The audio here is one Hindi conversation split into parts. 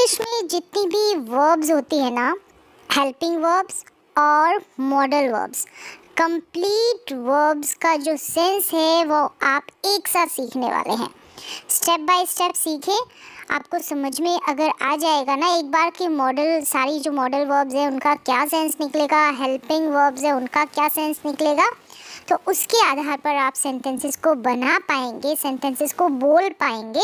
इंग्लिश में जितनी भी वर्ब्स होती है ना, हेल्पिंग वर्ब्स और मॉडल वर्ब्स, कंप्लीट वर्ब्स का जो सेंस है वो आप एक साथ सीखने वाले हैं। स्टेप बाय स्टेप सीखें, आपको समझ में अगर आ जाएगा ना एक बार कि मॉडल, सारी जो मॉडल वर्ब्स है उनका क्या सेंस निकलेगा, हेल्पिंग वर्ब्स है उनका क्या सेंस निकलेगा, तो उसके आधार पर आप सेंटेंसेस को बना पाएंगे, सेंटेंसेस को बोल पाएंगे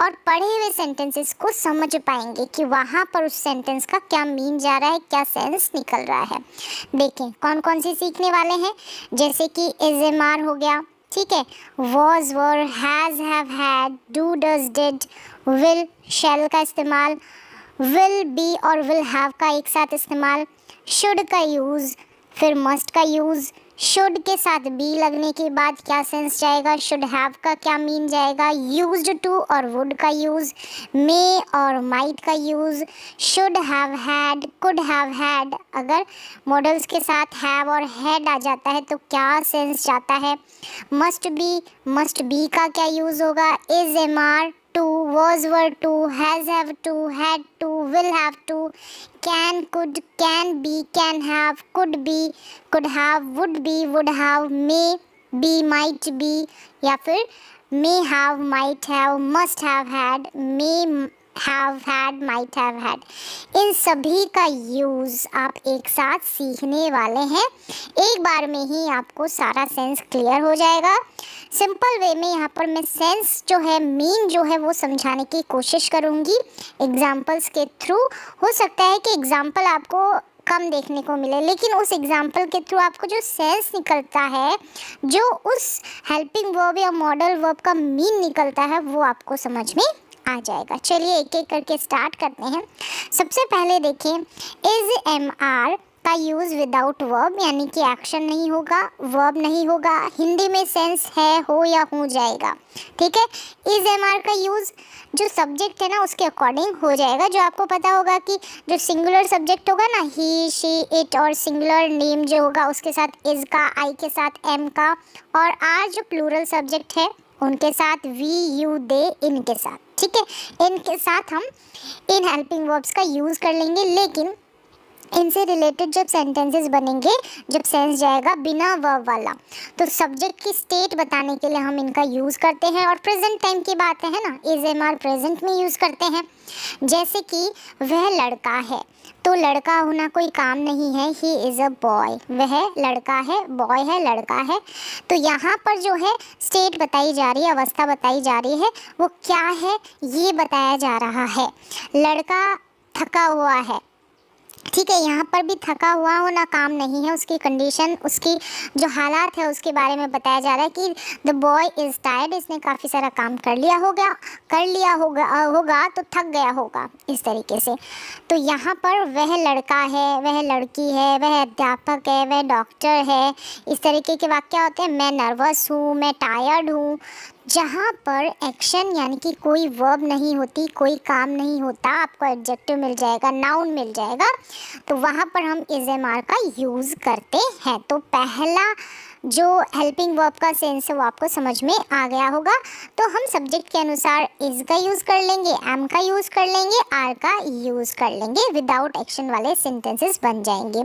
और पढ़े हुए सेंटेंसेस को समझ पाएंगे कि वहाँ पर उस सेंटेंस का क्या मीन जा रहा है, क्या सेंस निकल रहा है। देखें कौन कौन सी सीखने वाले हैं, जैसे कि इज एम आर हो गया, ठीक है, was were, has have had, do does did, will शैल का इस्तेमाल, विल बी और विल हैव का एक साथ इस्तेमाल, शुड का यूज़, फिर मस्ट का यूज़, शुड के साथ बी लगने के बाद क्या सेंस जाएगा, शुड हैव का क्या मीन जाएगा, यूज्ड टू और वुड का यूज़, मे और माइट का use, should have had, could have had, अगर मॉडल्स के साथ हैव और हैड आ जाता है तो क्या सेंस जाता है, मस्ट बी का क्या यूज़ होगा, is am are, to, was were to, has have to, had to, will have to, can, could, can be, can have, could be, could have, would be, would have, may be, might be, या फिर may have, might have, must have had, may have had, might have had, इन सभी का यूज़ आप एक साथ सीखने वाले हैं। एक बार में ही आपको सारा सेंस क्लियर हो जाएगा। सिंपल वे में यहाँ पर मैं सेंस जो है, मीन जो है वो समझाने की कोशिश करूँगी एग्जाम्पल्स के थ्रू। हो सकता है कि एग्जाम्पल आपको कम देखने को मिले, लेकिन उस एग्जाम्पल के थ्रू आपको जो सेंस निकलता है, जो उस हेल्पिंग वर्ब या मॉडल वर्ब का मीन निकलता है, वो आपको समझ में आ जाएगा। चलिए एक एक करके स्टार्ट करते हैं। सबसे पहले देखें, इज एम आर का यूज़ विदाउट वर्ब, यानी कि एक्शन नहीं होगा, वर्ब नहीं होगा, हिंदी में सेंस है, हो या हो जाएगा, ठीक है। इज एम आर का यूज़ जो सब्जेक्ट है ना उसके अकॉर्डिंग हो जाएगा। जो आपको पता होगा कि जो सिंगुलर सब्जेक्ट होगा ना, ही, शी, इट, और सिंगुलर नेम जो होगा उसके साथ इज का, आई के साथ एम का, और आर जो प्लूरल सब्जेक्ट है उनके साथ वी, यू, दे, इनके साथ, ठीक है। इनके साथ हम इन हेल्पिंग वर्ब्स का यूज़ कर लेंगे, लेकिन इनसे रिलेटेड जब सेंटेंसेस बनेंगे, जब सेंस जाएगा बिना वर्ब वाला, तो सब्जेक्ट की स्टेट बताने के लिए हम इनका यूज़ करते हैं। और प्रेजेंट टाइम की बात है ना, इज एम आर प्रेजेंट में यूज़ करते हैं। जैसे कि वह लड़का है, तो लड़का होना कोई काम नहीं है, ही इज़ अ बॉय, वह लड़का है, बॉय है, लड़का है। तो यहाँ पर जो है स्टेट बताई जा रही है, अवस्था बताई जा रही है, वो क्या है ये बताया जा रहा है। लड़का थका हुआ है, ठीक है, यहाँ पर भी थका हुआ होना काम नहीं है, उसकी कंडीशन, उसकी जो हालात है उसके बारे में बताया जा रहा है कि द बॉय इज़ टायर्ड, इसने काफ़ी सारा काम कर लिया होगा तो थक गया होगा, इस तरीके से। तो यहाँ पर वह लड़का है, वह लड़की है, वह अध्यापक है, वह डॉक्टर है, इस तरीके के वाक्य होते हैं। मैं नर्वस हूँ, मैं टायर्ड हूँ। जहाँ पर एक्शन यानी कि कोई वर्ब नहीं होती, कोई काम नहीं होता, आपको एडजेक्टिव मिल जाएगा, नाउन मिल जाएगा, तो वहाँ पर हम इज एम आर का यूज़ करते हैं। तो पहला जो हेल्पिंग वर्ब का सेंस है वो आपको समझ में आ गया होगा। तो हम सब्जेक्ट के अनुसार इज़ का यूज़ कर लेंगे, एम का यूज़ कर लेंगे, आर का यूज़ कर लेंगे, विदाउट एक्शन वाले सेंटेंसेस बन जाएंगे।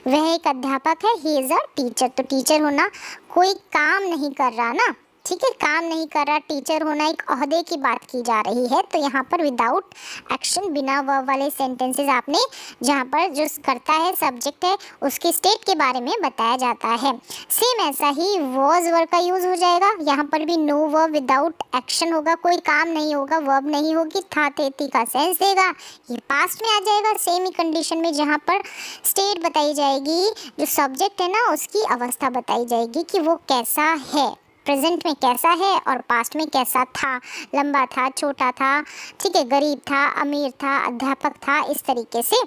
वह एक अध्यापक है, ही इज़ अ टीचर, तो टीचर होना कोई काम नहीं कर रहा ना, ठीक है, काम नहीं कर रहा, टीचर होना एक ओहदे की बात की जा रही है। तो यहाँ पर विदाउट एक्शन, बिना वर्ब वाले सेंटेंसेस आपने जहाँ पर जो करता है सब्जेक्ट है उसकी स्टेट के बारे में बताया जाता है। सेम ऐसा ही वॉज वर्ब का यूज़ हो जाएगा। यहाँ पर भी नो वर्ब, विदाउट एक्शन होगा, कोई काम नहीं होगा, वर्ब नहीं होगी, था, थे, थी का सेंस देगा, ये पास्ट में आ जाएगा। सेम ही कंडीशन में जहाँ पर स्टेट बताई जाएगी, जो सब्जेक्ट है ना उसकी अवस्था बताई जाएगी कि वो कैसा है, प्रेजेंट में कैसा है और पास्ट में कैसा था, लंबा था, छोटा था, ठीक है, गरीब था, अमीर था, अध्यापक था, इस तरीके से।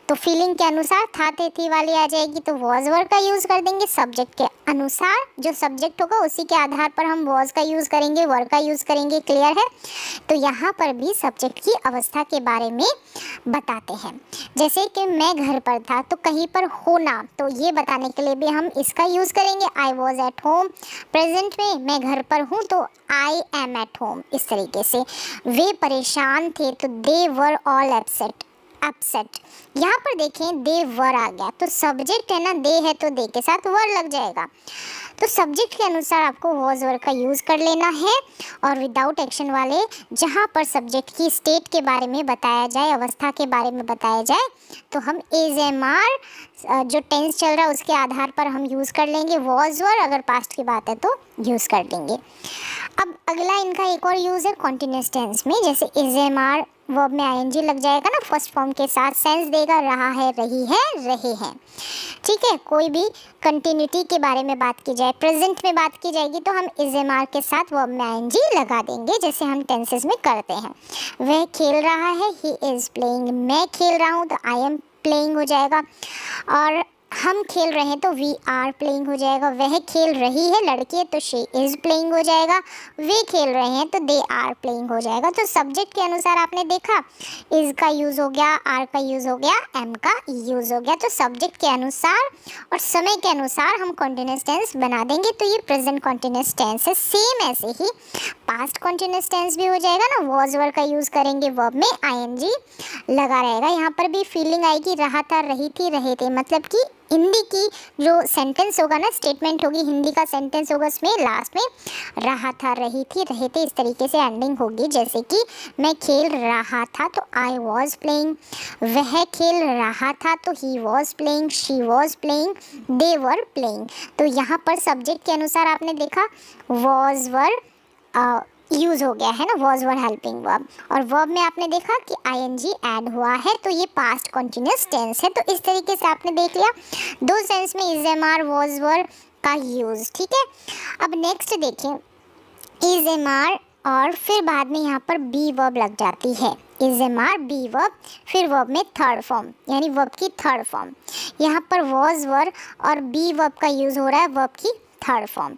तो फीलिंग के अनुसार था, थे, थी वाली आ जाएगी, तो वॉज वर्ब का यूज़ कर देंगे। सब्जेक्ट के अनुसार जो सब्जेक्ट होगा उसी के आधार पर हम वॉज का यूज़ करेंगे, वर का यूज़ करेंगे। क्लियर है? तो यहाँ पर भी सब्जेक्ट की अवस्था के बारे में बताते हैं। जैसे कि मैं घर पर था, तो कहीं पर होना, तो ये बताने के लिए भी हम इसका यूज़ करेंगे, I was at home. Present में मैं घर पर हूँ तो आई एम एट होम। इस तरीके से वे परेशान थे तो दे वर ऑल अपसेट। यहाँ पर देखें दे वर आ गया, तो सब्जेक्ट है ना, दे है तो दे के साथ वर लग जाएगा। तो सब्जेक्ट के अनुसार आपको वॉज वर का यूज़ कर लेना है। और विदाउट एक्शन वाले जहाँ पर सब्जेक्ट की स्टेट के बारे में बताया जाए, अवस्था के बारे में बताया जाए, तो हम इज एम आर जो टेंस चल रहा है उसके आधार पर हम यूज़ कर लेंगे वॉज वर। अगर पास्ट की बात है तो यूज़ कर लेंगे। अब अगला इनका एक और यूज़ है कॉन्टिन्यूस टेंस में। जैसे इज एम आर वर्ब में आईएनजी लग जाएगा ना फर्स्ट फॉर्म के साथ, सेंस देगा रहा है, रही है, रहे हैं। ठीक है, कोई भी कंटिन्यूटी के बारे में बात की जाए, प्रेजेंट में बात की जाएगी, तो हम इज एम आर के साथ वर्ब में आईएनजी लगा देंगे, जैसे हम टेंसेस में करते हैं। वह खेल रहा है, ही इज़ प्लेइंग। मैं खेल रहा हूँ तो आई एम प्लेइंग हो जाएगा। और हम खेल रहे हैं तो वी आर प्लेइंग हो जाएगा। वह खेल रही है, लड़की है, तो शी इज़ प्लेइंग हो जाएगा। वे खेल रहे हैं तो दे आर प्लेइंग हो जाएगा। तो सब्जेक्ट के अनुसार आपने देखा इज़ का यूज़ हो गया, आर का यूज़ हो गया, एम का यूज़ हो गया। तो सब्जेक्ट के अनुसार और समय के अनुसार हम कॉन्टिन्यूस टेंस बना देंगे। तो ये प्रेजेंट कॉन्टिन्यूस टेंस है। सेम ऐसे ही पास्ट कॉन्टिन्यूस टेंस भी हो जाएगा ना, वॉज वर का यूज़ करेंगे, वर्ब में आईएनजी लगा रहेगा। यहाँ पर भी फीलिंग आएगी, रहा था, रही थी, रहे थे। मतलब कि हिंदी की जो सेंटेंस होगा ना, स्टेटमेंट होगी, हिंदी का सेंटेंस होगा, उसमें लास्ट में रहा था, रही थी, रहे थे, इस तरीके से एंडिंग होगी। जैसे कि मैं खेल रहा था तो आई वॉज प्लेइंग, वह खेल रहा था तो he was playing, she was playing, they were playing. तो यहाँ पर सब्जेक्ट के अनुसार आपने देखा वॉज वर यूज़ हो गया है ना, वॉज वर हेल्पिंग वर्ब। और वर्ब में आपने देखा कि आईएनजी ऐड हुआ है, तो ये पास्ट कॉन्टिन्यूस टेंस है। तो इस तरीके से आपने देख लिया दो सेंस में is am are was were का यूज़। ठीक है, अब नेक्स्ट देखें इज एम आर और फिर बाद में यहाँ पर बी वर्ब लग जाती है। Is am are be verb, फिर वर्ब में थर्ड फॉर्म, यानी वर्ब की थर्ड फॉर्म। यहाँ पर वॉज वर और बी वर्ब का यूज़ हो रहा है, वर्ब की थर्ड फॉर्म।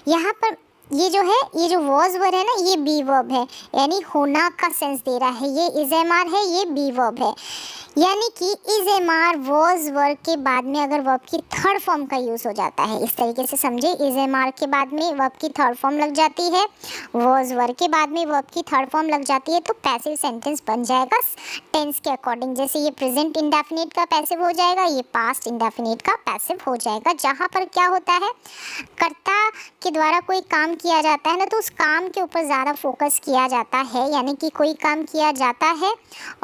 यहाँ पर ये जो है, ये जो वॉज वर है ना, ये बी वर्ब है, यानी होना का सेंस दे रहा है। ये इज एम आर है, ये बी वर्ब है। यानी कि is am are was verb के बाद में अगर वर्ब की थर्ड फॉर्म का यूज़ हो जाता है, इस तरीके से समझे, इज एम आर के बाद में वर्ब की थर्ड फॉर्म लग जाती है, वॉज वर्ब के बाद में वर्ब की थर्ड फॉर्म लग जाती है, तो पैसिव सेंटेंस बन जाएगा टेंस के अकॉर्डिंग। जैसे ये प्रेजेंट इंडेफिनिट का पैसिव हो जाएगा, ये पास्ट इंडेफिनिट का पैसिव हो जाएगा। जहाँ पर क्या होता है, कर्ता के द्वारा कोई काम किया जाता है ना, तो उस काम के ऊपर ज़्यादा फोकस किया जाता है, यानी कि कोई काम किया जाता है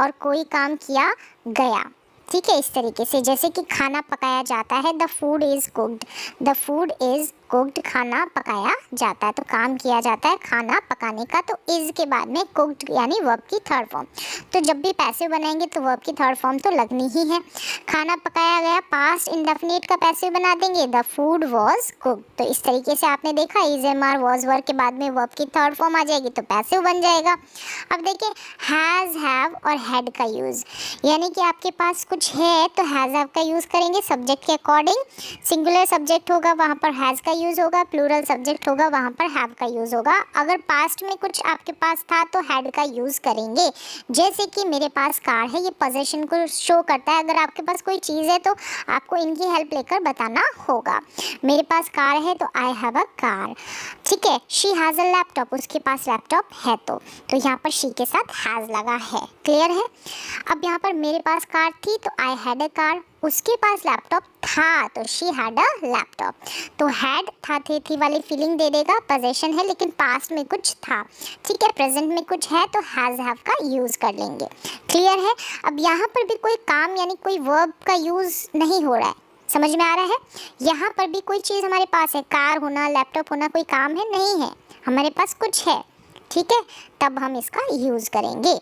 और कोई काम किया गया। ठीक है, इस तरीके से जैसे कि खाना पकाया जाता है, the food is cooked, the food is cooked, खाना पकाया जाता है, तो काम किया जाता है खाना पकाने का। तो इज़ के बाद में कुक्ड यानी वर्ब की थर्ड फॉर्म। तो जब भी पैसिव बनाएंगे तो वर्ब की थर्ड फॉर्म तो लगनी ही है। खाना पकाया गया, पास्ट इंडेफिनिट का पैसिव बना देंगे, द फूड वॉज कुक्ड। तो इस तरीके से आपने देखा is am are was verb के बाद में वर्ब की थर्ड फॉर्म आ जाएगी, तो पैसिव बन जाएगा। अब देखिए हैज़, हैव और हैड का यूज़, यानी कि आपके पास कुछ है तो हैज़ हैव का यूज़ करेंगे सब्जेक्ट के अकॉर्डिंग। सिंगुलर सब्जेक्ट होगा वहाँ पर हैज़ का यूज़ होगा, प्लूरल सब्जेक्ट होगा वहाँ पर हैव का यूज़ होगा। अगर पास्ट में कुछ आपके पास था तो हैड का यूज़ करेंगे। जैसे कि मेरे पास कार है, ये पोजेशन को शो करता है। अगर आपके पास कोई चीज़ है तो आपको इनकी हेल्प लेकर बताना होगा। मेरे पास कार है तो आई हैव अ कार। ठीक है, शी हैज़ अ लैपटॉप, उसके पास लैपटॉप है, तो यहाँ पर शी के साथ हैज़ लगा है। क्लियर है? अब यहाँ पर मेरे पास कार थी तो आई हैड अ कार, उसके पास लैपटॉप था तो शी हैड अ लैपटॉप। तो हैड था थी वाली फीलिंग दे देगा, पोजेशन है लेकिन पास्ट में कुछ था। ठीक है, प्रेजेंट में कुछ है तो हैज़ हैव का यूज़ कर लेंगे। क्लियर है? अब यहाँ पर भी कोई काम यानी कोई वर्ब का यूज़ नहीं हो रहा है, समझ में आ रहा है? यहाँ पर भी कोई चीज़ हमारे पास है, कार होना, लैपटॉप होना कोई काम है नहीं है, हमारे पास कुछ है। ठीक है, तब हम इसका यूज़ करेंगे।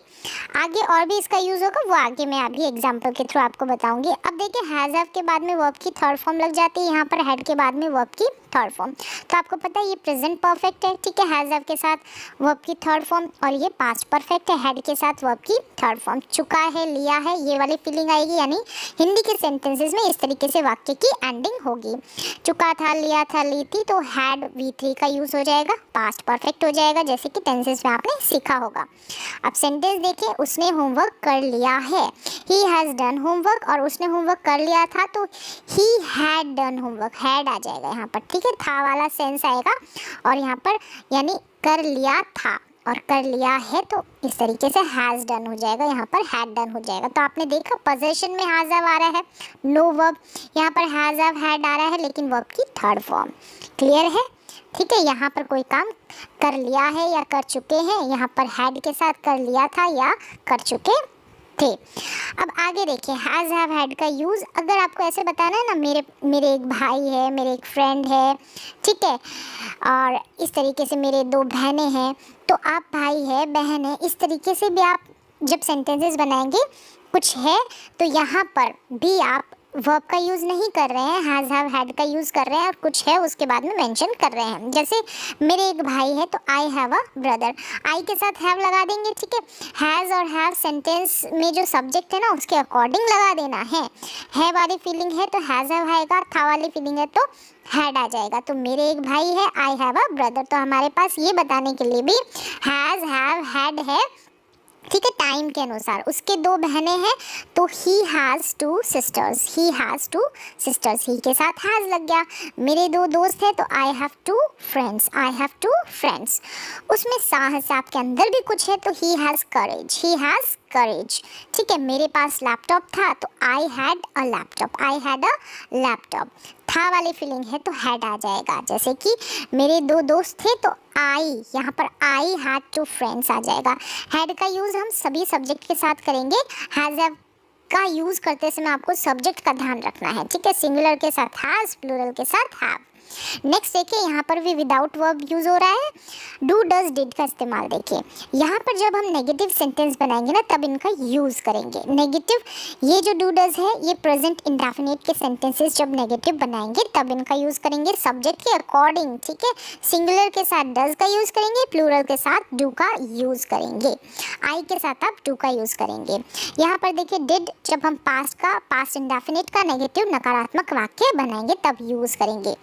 आगे और भी इसका यूज़ होगा, वो आगे मैं अभी एग्जाम्पल के थ्रू आपको बताऊंगी। अब देखिए हैज़ हैव के बाद में वर्ब की थर्ड फॉर्म लग जाती है, यहाँ पर हैड के बाद में वर्ब की थर्ड फॉर्म। तो आपको पता है ये प्रेजेंट परफेक्ट है, ठीक है, हैज़ हैव के साथ वर्ब की थर्ड फॉर्म, और ये पास्ट परफेक्ट है, हैड के साथ वर्ब की थर्ड फॉर्म। चुका है, लिया है, ये वाली फीलिंग आएगी, यानी हिंदी के सेंटेंसेस में इस तरीके से वाक्य की एंडिंग होगी। चुका था, लिया था, ली थी, तो हैड V3 का यूज़ हो जाएगा, पास्ट परफेक्ट हो जाएगा, जैसे कि टेंसेस में आपने सीखा होगा। अब सेंटेंस देखिए, उसने होमवर्क कर लिया है, ही हैज़ डन होमवर्क, और उसने होमवर्क कर लिया था तो ही हैड डन होमवर्क, हैड आ जाएगा यहाँ पर, ठीक है, था वाला सेंस आएगा, और यहाँ पर यानी कर लिया था और कर लिया है, तो इस तरीके से हैज़ डन हो जाएगा, यहाँ पर हैड डन हो जाएगा। तो आपने देखा पोजीशन में हैज़ हैव आ रहा है, नो वर्ब, यहाँ पर हैज़ हैव हैड आ रहा है, लेकिन वर्ब की थर्ड फॉर्म। क्लियर है, ठीक है, यहाँ पर कोई काम कर लिया है या कर चुके हैं, यहाँ पर हैड के साथ कर लिया था या कर चुके थे। अब आगे देखिए, हैज़ हैव हैड का यूज़, अगर आपको ऐसे बताना है ना, मेरे एक भाई है, मेरे एक फ्रेंड है, ठीक है, और इस तरीके से मेरे दो बहनें हैं, तो आप भाई है, बहन है, इस तरीके से भी आप जब सेंटेंसेस बनाएंगे, कुछ है तो यहाँ पर भी आप वर्ब का यूज़ नहीं कर रहे हैं, हैज़ हैव हैड का यूज़ कर रहे हैं, और कुछ है उसके बाद में मेंशन कर रहे हैं। जैसे मेरे एक भाई है तो आई हैव अ ब्रदर, आई के साथ हैव लगा देंगे, ठीक है, हैज़ और हैव सेंटेंस में जो सब्जेक्ट है ना उसके अकॉर्डिंग लगा देना है वाली फीलिंग है तो हैज़ हैव आएगा, था वाली फीलिंग है तो हैड आ जाएगा। तो मेरे एक भाई है, आई हैव अ ब्रदर, तो हमारे पास ये बताने के लिए भी हैज़ हैव हैड है, ठीक है, टाइम के अनुसार। उसके दो बहनें हैं तो he has two sisters, he has two sisters, he के साथ हैज़ लग गया। मेरे दो दोस्त हैं तो I have two friends, I have two friends. उसमें साहस आपके अंदर भी कुछ है तो he has courage, he has करेज, ठीक है। मेरे पास लैपटॉप था तो I had a laptop, I had a laptop. था वाली फीलिंग है तो हैड आ जाएगा। जैसे कि मेरे दो दोस्त थे तो आई, यहाँ पर आई हैड टू फ्रेंड्स आ जाएगा। हैड का यूज़ हम सभी सब्जेक्ट के साथ करेंगे। हैज़ हैव का यूज़ करते समय आपको सब्जेक्ट का ध्यान रखना है, ठीक है। सिंगुलर के साथ हैज़, प्लूरल के साथ हैव। नेक्स्ट देखिए, यहाँ पर भी विदाउट वर्ब यूज़ हो रहा है। डू, डज, डिड का इस्तेमाल देखिए। यहाँ पर जब हम नेगेटिव सेंटेंस बनाएंगे ना तब इनका यूज़ करेंगे। नेगेटिव, ये जो डू डज है ये प्रेजेंट इंडेफिनिट के सेंटेंसेस जब नेगेटिव बनाएंगे तब इनका यूज़ करेंगे सब्जेक्ट के अकॉर्डिंग, ठीक है। सिंगुलर के साथ डज का यूज़ करेंगे, प्लूरल के साथ डू का यूज़ करेंगे, आई के साथ आप डू का यूज़ करेंगे। यहाँ पर देखिए डिड, जब हम पास्ट इंडेफिनिट का नेगेटिव नकारात्मक वाक्य बनाएंगे तब यूज़ करेंगे।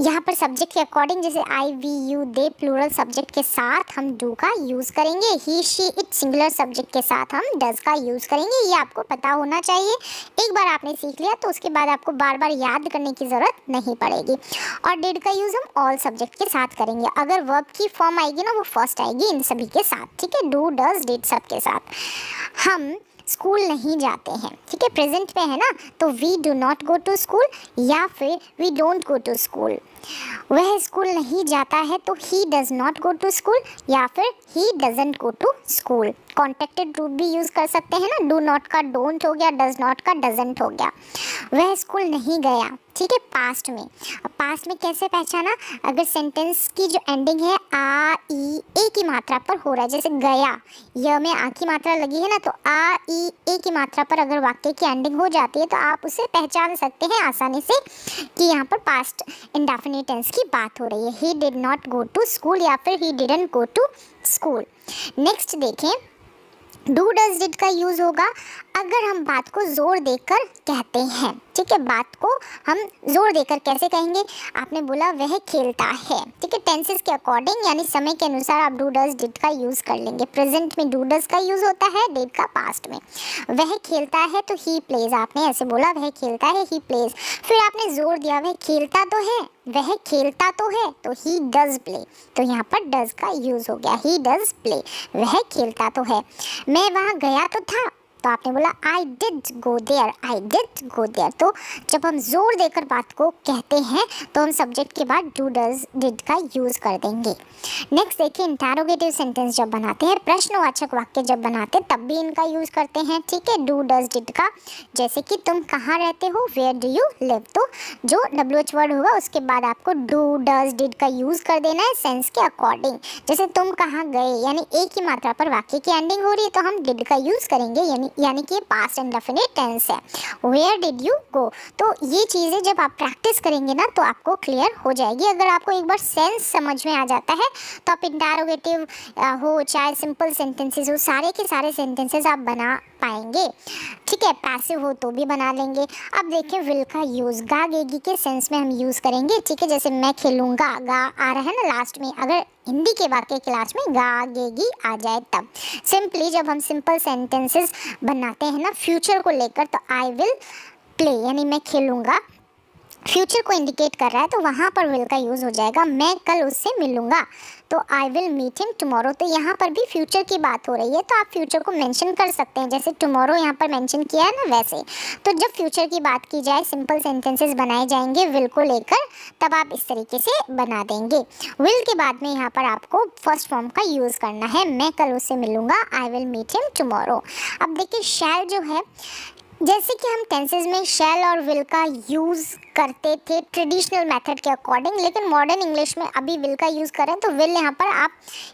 यहाँ पर सब्जेक्ट के अकॉर्डिंग, जैसे I, we, you, they plural subject के साथ हम डू का यूज़ करेंगे। He, she, it singular subject के साथ हम डज का यूज़ करेंगे। ये आपको पता होना चाहिए। एक बार आपने सीख लिया तो उसके बाद आपको बार बार याद करने की ज़रूरत नहीं पड़ेगी। और डिड का यूज़ हम ऑल सब्जेक्ट के साथ करेंगे। अगर वर्ब की फॉर्म आएगी ना वो फर्स्ट आएगी इन सभी के साथ, ठीक है। डू, डज, डिड सब के साथ। हम स्कूल नहीं जाते हैं, ठीक है, प्रेजेंट में है ना, तो we do not go to school या फिर we don't go to school. वह स्कूल नहीं जाता है तो he does not go to school या फिर he doesn't go to school. Contracted root भी यूज़ कर सकते हैं ना, डू नॉट का डोंट हो गया, डज नॉट का डजंट हो गया। वह स्कूल नहीं गया, ठीक है, पास्ट में। अब पास्ट में कैसे पहचाना? अगर सेंटेंस की जो एंडिंग है आ, ई, ए की मात्रा पर हो रहा है, जैसे गया, य में आ की मात्रा लगी है ना, तो आ, ई, ए की मात्रा पर अगर वाक्य की एंडिंग हो जाती है तो आप उसे पहचान सकते हैं आसानी से कि यहाँ पर पास्ट इंडेफिनिट टेंस की बात हो रही है। He did not go to school या फिर he didn't go to school. Next देखें, डू, डज, डिड का यूज़ होगा अगर हम बात को जोर देकर कहते हैं, ठीक है। बात को हम जोर देकर कैसे कहेंगे? आपने बोला वह खेलता है, ठीक है, टेंसेस के अकॉर्डिंग यानी समय के अनुसार आप डू, डज, डिड का यूज़ कर लेंगे। प्रेजेंट में डू, डज का यूज़ होता है, डिड का पास्ट में। वह खेलता है तो ही प्लेज, आपने ऐसे बोला वह खेलता है, ही प्लेज। फिर आपने जोर दिया वह खेलता तो है, वह खेलता तो है, तो ही डज प्ले, तो यहाँ पर डज का यूज़ हो गया, ही डज प्ले, वह खेलता तो है। मैं वहाँ गया तो था, तो आपने बोला I did go there, I did go there. तो जब हम जोर देकर बात को कहते हैं तो हम सब्जेक्ट के बाद डू डज डिड का यूज़ कर देंगे। नेक्स्ट देखिए, इंटरोगेटिव सेंटेंस जब बनाते हैं, प्रश्नवाचक वाक्य जब बनाते हैं तब भी इनका यूज़ करते हैं, ठीक है, डू डज डिड का। जैसे कि तुम कहाँ रहते हो, वेयर डू यू लिव, तो जो WH वर्ड होगा उसके बाद आपको डू डज डिड का यूज़ कर देना है सेंस के अकॉर्डिंग। जैसे तुम कहाँ गए, यानी एक ही मात्रा पर वाक्य की एंडिंग हो रही है तो हम डिड का यूज़ करेंगे, यानी कि पास्ट एंड डेफिनेट टेंस है। वेयर डिड यू गो, तो ये चीज़ें जब आप प्रैक्टिस करेंगे ना तो आपको क्लियर हो जाएगी। अगर आपको एक बार सेंस समझ में आ जाता है तो आप इंटरोगेटिव हो चाहे सिंपल सेंटेंसेस हो, सारे के सारे सेंटेंसेस आप बना पाएंगे, ठीक है। पैसिव हो तो भी बना लेंगे। अब देखिए विल का यूज़ गागेगी के सेंस में हम यूज़ करेंगे, ठीक है। जैसे मैं खेलूँगा, गा आ रहा है ना लास्ट में, अगर हिंदी के वाक्य के लास्ट में गागेगी आ जाए तब। सिंपली जब हम सिंपल सेंटेंसेस बनाते हैं ना फ्यूचर को लेकर, तो आई विल प्ले यानी मैं खेलूँगा, फ्यूचर को इंडिकेट कर रहा है तो वहाँ पर विल का यूज़ हो जाएगा। मैं कल उससे मिलूँगा तो I will meet him tomorrow, तो यहाँ पर भी फ्यूचर की बात हो रही है तो आप फ्यूचर को मेंशन कर सकते हैं, जैसे टुमारो यहाँ पर मेंशन किया है ना वैसे। तो जब फ्यूचर की बात की जाए, सिंपल सेंटेंसेस बनाए जाएंगे विल को लेकर, तब आप इस तरीके से बना देंगे। विल के बाद में यहाँ पर आपको फर्स्ट फॉर्म का यूज़ करना है, मैं कल उससे मिलूँगा, I will meet him tomorrow. अब देखिए शैल जो है, जैसे कि हम टेंसेस में शैल और विल का यूज़ करते थे ट्रेडिशनल मेथड के अकॉर्डिंग, लेकिन मॉडर्न इंग्लिश में अभी विल का यूज़ करें तो विल यहाँ पर आप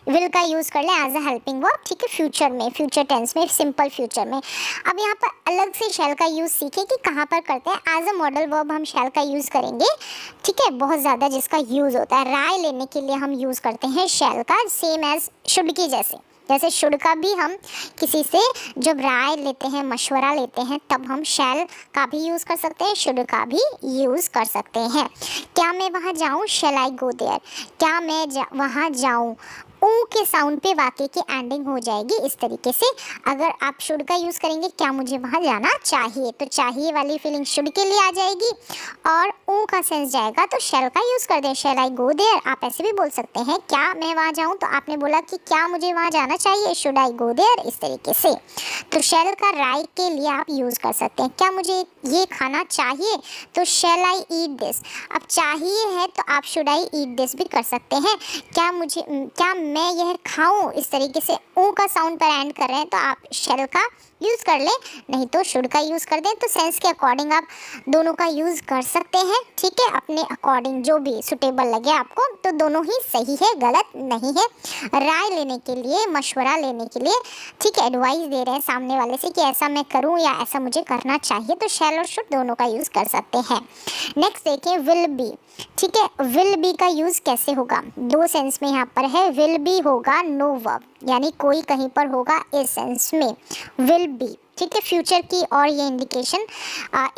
विल का यूज़ कर लें एज अ हेल्पिंग वर्ब, ठीक है, फ्यूचर में, फ्यूचर टेंस में, सिंपल फ्यूचर में। अब यहाँ पर अलग से शैल का यूज़ सीखें कि कहाँ पर करते हैं। एज अ मॉडल वर्ब हम शैल का यूज़ करेंगे, ठीक है, बहुत ज़्यादा जिसका यूज़ होता है। राय लेने के लिए हम यूज़ करते हैं शैल का, सेम एज शुड की जैसे शुड का भी हम किसी से जब राय लेते हैं, मशवरा लेते हैं, तब हम शैल का भी यूज़ कर सकते हैं, शुड का भी यूज़ कर सकते हैं। क्या मैं वहाँ जाऊँ, शैल आई गो देयर, क्या मैं वहाँ जाऊँ, ऊ के साउंड पे वाक्य की एंडिंग हो जाएगी इस तरीके से। अगर आप शुड का यूज़ करेंगे, क्या मुझे वहाँ जाना चाहिए, तो चाहिए वाली फीलिंग शुड के लिए आ जाएगी, और ऊ का सेंस जाएगा तो शैल का यूज़ कर दें, शैल आई गो देयर। आप ऐसे भी बोल सकते हैं क्या मैं वहाँ जाऊँ, तो आपने बोला कि क्या मुझे वहाँ जाना चाहिए, शुड आई गो देयर, इस तरीके से। तो शैल का राय के लिए आप यूज़ कर सकते हैं, क्या मुझे ये खाना चाहिए, तो शैल आई ईट दिस। अब चाहिए है तो आप शुड आई ईट दिस भी कर सकते हैं। क्या मैं यह खाऊं, इस तरीके से ऊ का साउंड पर एंड कर रहे हैं तो आप शैल का यूज़ कर लें, नहीं तो शुड का यूज़ कर दें। तो सेंस के अकॉर्डिंग आप दोनों का यूज़ कर सकते हैं, ठीक है, अपने अकॉर्डिंग जो भी सुटेबल लगे आपको, तो दोनों ही सही है, गलत नहीं है। राय लेने के लिए, मशवरा लेने के लिए, ठीक है, एडवाइस दे रहे हैं सामने वाले से कि ऐसा मैं करूं या ऐसा मुझे करना चाहिए, तो शैल और शुड दोनों का यूज़ कर सकते हैं। नेक्स्ट देखिए विल बी, ठीक है, विल बी का यूज़ कैसे होगा, दो सेंस में यहाँ पर है। विल बी होगा नो वर्ब, यानी कोई कहीं पर होगा इस सेंस में विल बी, ठीक है, फ्यूचर की और ये इंडिकेशन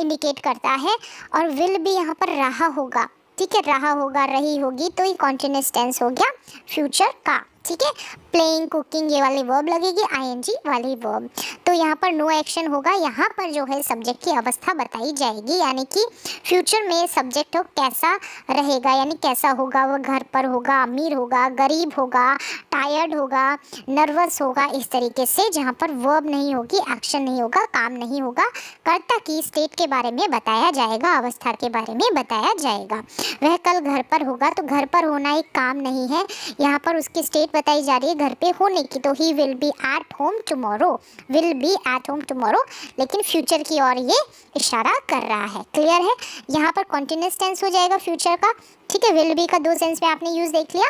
इंडिकेट करता है। और विल बी यहाँ पर रहा होगा, ठीक है, रहा होगा, रही होगी, तो ये कॉन्टिन्यूअस टेंस हो गया फ्यूचर का, ठीक है। प्लेइंग, कुकिंग ये वाली वर्ब लगेगी, आईएनजी वाली वर्ब। तो यहाँ पर नो एक्शन होगा, यहाँ पर जो है सब्जेक्ट की अवस्था बताई जाएगी, यानी कि फ्यूचर में सब्जेक्ट हो कैसा रहेगा, यानी कैसा होगा, वो घर पर होगा, अमीर होगा, गरीब होगा, टायर्ड होगा, नर्वस होगा, इस तरीके से, जहाँ पर वर्ब नहीं होगी, एक्शन नहीं होगा, काम नहीं होगा, कर्ता की स्टेट के बारे में बताया जाएगा, अवस्था के बारे में बताया जाएगा। वह कल घर पर होगा, तो घर पर होना एक काम नहीं है, यहाँ पर उसकी स्टेट बताई जा रही है घर पे होने की, तो he will be at home tomorrow, will be at home tomorrow, लेकिन फ्यूचर की ओर ये इशारा कर रहा है। क्लियर है, यहाँ पर कॉन्टिन्यूअस टेंस हो जाएगा फ्यूचर का, ठीक है। विल बी का दो सेंस में आपने यूज़ देख लिया,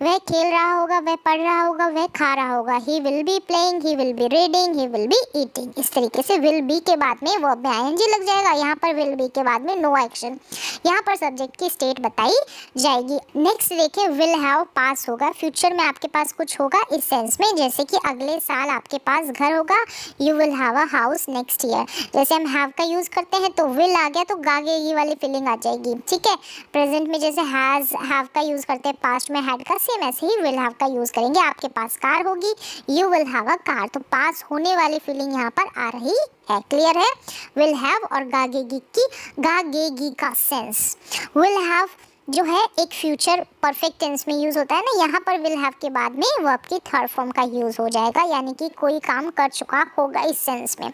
वह खेल रहा होगा, वह पढ़ रहा होगा, वह खा रहा होगा, he will be playing, he will be reading, he will be eating, इस तरीके से विल बी के बाद में वर्ब में आईएनजी लग जाएगा, यहाँ पर विल बी के बाद में नो एक्शन, यहाँ पर सब्जेक्ट की स्टेट बताई जाएगी। नेक्स्ट देखिए विल हैव पास होगा, फ्यूचर में आपके पास कुछ होगा इस सेंस में, जैसे कि अगले साल आपके पास घर होगा, you will have a house next year. जैसे हम हैव का यूज़ करते हैं तो विल आ गया तो गागे ये वाली फीलिंग आ जाएगी, ठीक है। प्रेजेंट में जैसे हैज़ हैव का यूज़ करते हैं, पास्ट में हैड का, सेम ऐसे ही विल हैव का यूज़ करेंगे। आपके पास कार होगी, you will have a car, तो पास होने वाली फीलिंग यहाँ पर आ रही है। क्लियर है, विल हैव और गागेगी की, गागेगी का सेंस, विल हैव जो है एक फ्यूचर परफेक्ट टेंस में यूज़ होता है ना, यहाँ पर विल हैव के बाद में वर्ब की थर्ड फॉर्म का यूज़ हो जाएगा, यानी कि कोई काम कर चुका होगा इस सेंस में।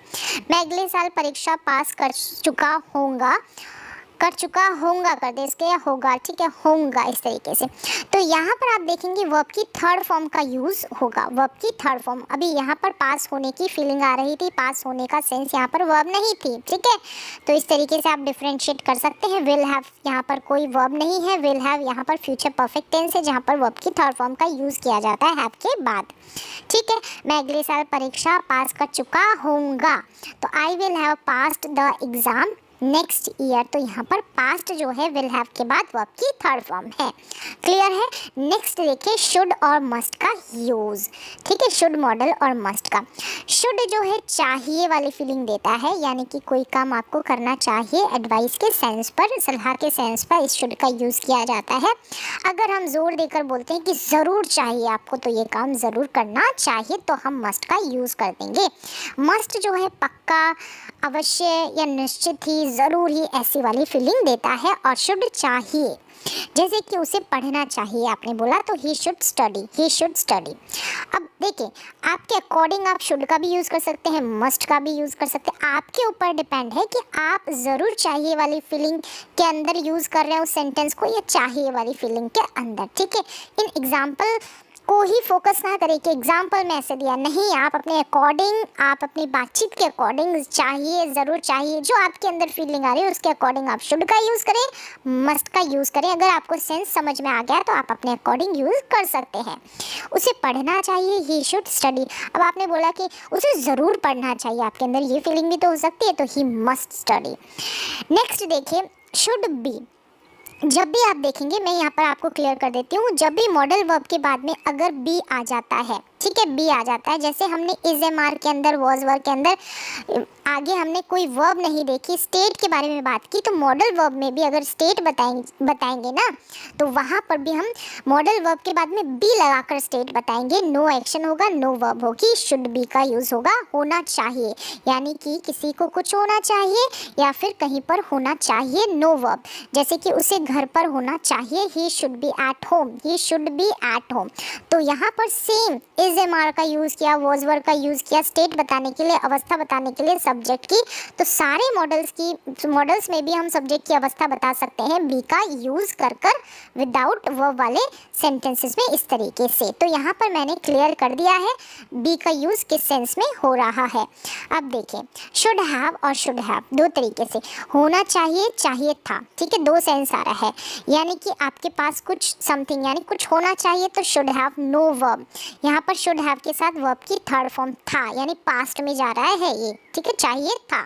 मैं अगले साल परीक्षा पास कर चुका होऊंगा, कर चुका होऊंगा कर दे इसके, या होगा, ठीक है, होऊंगा इस तरीके से। तो यहाँ पर आप देखेंगे वर्ब की थर्ड फॉर्म का यूज़ होगा, वर्ब की थर्ड फॉर्म। अभी यहाँ पर पास होने की फीलिंग आ रही थी, पास होने का सेंस यहाँ पर वर्ब नहीं थी, ठीक है। तो इस तरीके से आप डिफ्रेंशिएट कर सकते हैं। विल हैव यहाँ पर कोई वर्ब नहीं है, विल हैव यहाँ पर फ्यूचर परफेक्ट टेंस है, जहाँ पर वर्ब की थर्ड फॉर्म का यूज़ किया जाता है हैव के बाद, ठीक है। मैं अगले साल परीक्षा पास कर चुका होऊंगा, तो I will have passed the exam next year. तो यहाँ पर पास्ट जो है विल हैव के बाद वर्ब की थर्ड फॉर्म है। क्लियर है। नेक्स्ट देखिए शुड और मस्ट का यूज़, ठीक है, शुड मॉडल और मस्ट का। शुड जो है चाहिए वाली फीलिंग देता है, यानी कि कोई काम आपको करना चाहिए, एडवाइस के सेंस पर, सलाह के सेंस पर इस शुड का यूज़ किया जाता है। अगर हम जोर देकर बोलते हैं कि ज़रूर चाहिए आपको, तो ये काम ज़रूर करना चाहिए, तो हम मस्ट का यूज़ कर देंगे। मस्ट जो है पक्का, अवश्य या निश्चित ही, ज़रूर ही, ऐसी वाली फीलिंग देता है। और शुड चाहिए, जैसे कि उसे पढ़ना चाहिए आपने बोला, तो he should study, he should study. अब देखिए आपके अकॉर्डिंग आप शुड का भी यूज़ कर सकते हैं, मस्ट का भी यूज़ कर सकते हैं, आपके ऊपर डिपेंड है कि आप ज़रूर चाहिए वाली फीलिंग के अंदर यूज़ कर रहे हैं उस सेंटेंस को, या चाहिए वाली फीलिंग के अंदर, ठीक है। इन एग्जाम्पल को ही फोकस ना करें कि एग्जाम्पल में ऐसे दिया, नहीं, आप अपने अकॉर्डिंग, आप अपनी बातचीत के अकॉर्डिंग, चाहिए, ज़रूर चाहिए, जो आपके अंदर फीलिंग आ रही है उसके अकॉर्डिंग आप शुड का यूज़ करें, मस्ट का यूज़ करें। अगर आपको सेंस समझ में आ गया तो आप अपने अकॉर्डिंग यूज़ कर सकते हैं। उसे पढ़ना चाहिए, ही शुड स्टडी। अब आपने बोला कि उसे ज़रूर पढ़ना चाहिए, आपके अंदर ये फीलिंग भी तो हो सकती है, तो ही मस्ट स्टडी। नेक्स्ट देखिए शुड बी। जब भी आप देखेंगे, मैं यहाँ पर आपको क्लियर कर देती हूँ, जब भी मॉडल वर्ब के बाद में अगर बी आ जाता है, ठीक है, बी आ जाता है, जैसे हमने इज एम आर के अंदर, वॉज वर्ब के अंदर आगे हमने कोई वर्ब नहीं देखी, स्टेट के बारे में बात की, तो मॉडल वर्ब में भी अगर स्टेट बताएंगे ना, तो वहाँ पर भी हम मॉडल वर्ब के बाद में बी लगाकर स्टेट बताएंगे। नो एक्शन होगा, नो वर्ब होगी, शुड बी का यूज़ होगा, होना चाहिए, यानी कि किसी को कुछ होना चाहिए या फिर कहीं पर होना चाहिए, नो वर्ब। जैसे कि उसे घर पर होना चाहिए, he should be at home, he should be at home. तो यहाँ पर सेम इज एम आर का यूज़ किया, वॉज वर्ब का यूज़ किया, स्टेट बताने के लिए, अवस्था बताने के लिए, सब्जेक्ट की। तो सारे मॉडल्स में भी हम सब्जेक्ट की अवस्था बता सकते हैं बी का यूज़ कर विदाउट वर्ब वाले सेंटेंसेस में, इस तरीके से। तो यहाँ पर मैंने क्लियर कर दिया है बी का यूज़ किस सेंस में हो रहा है। अब देखें शुड हैव और शुड हैव दो तरीके से, होना चाहिए, चाहिए था, ठीक है, दो सेंस आ रहा है, यानी कि आपके पास कुछ समथिंग, यानी कुछ होना चाहिए, तो शुड हैव, नो वर्ब। यहाँ पर शुड हैव के साथ वर्ब की थर्ड फॉर्म था, यानी पास्ट में जा रहा है ये, ठीक है, चाहिए था।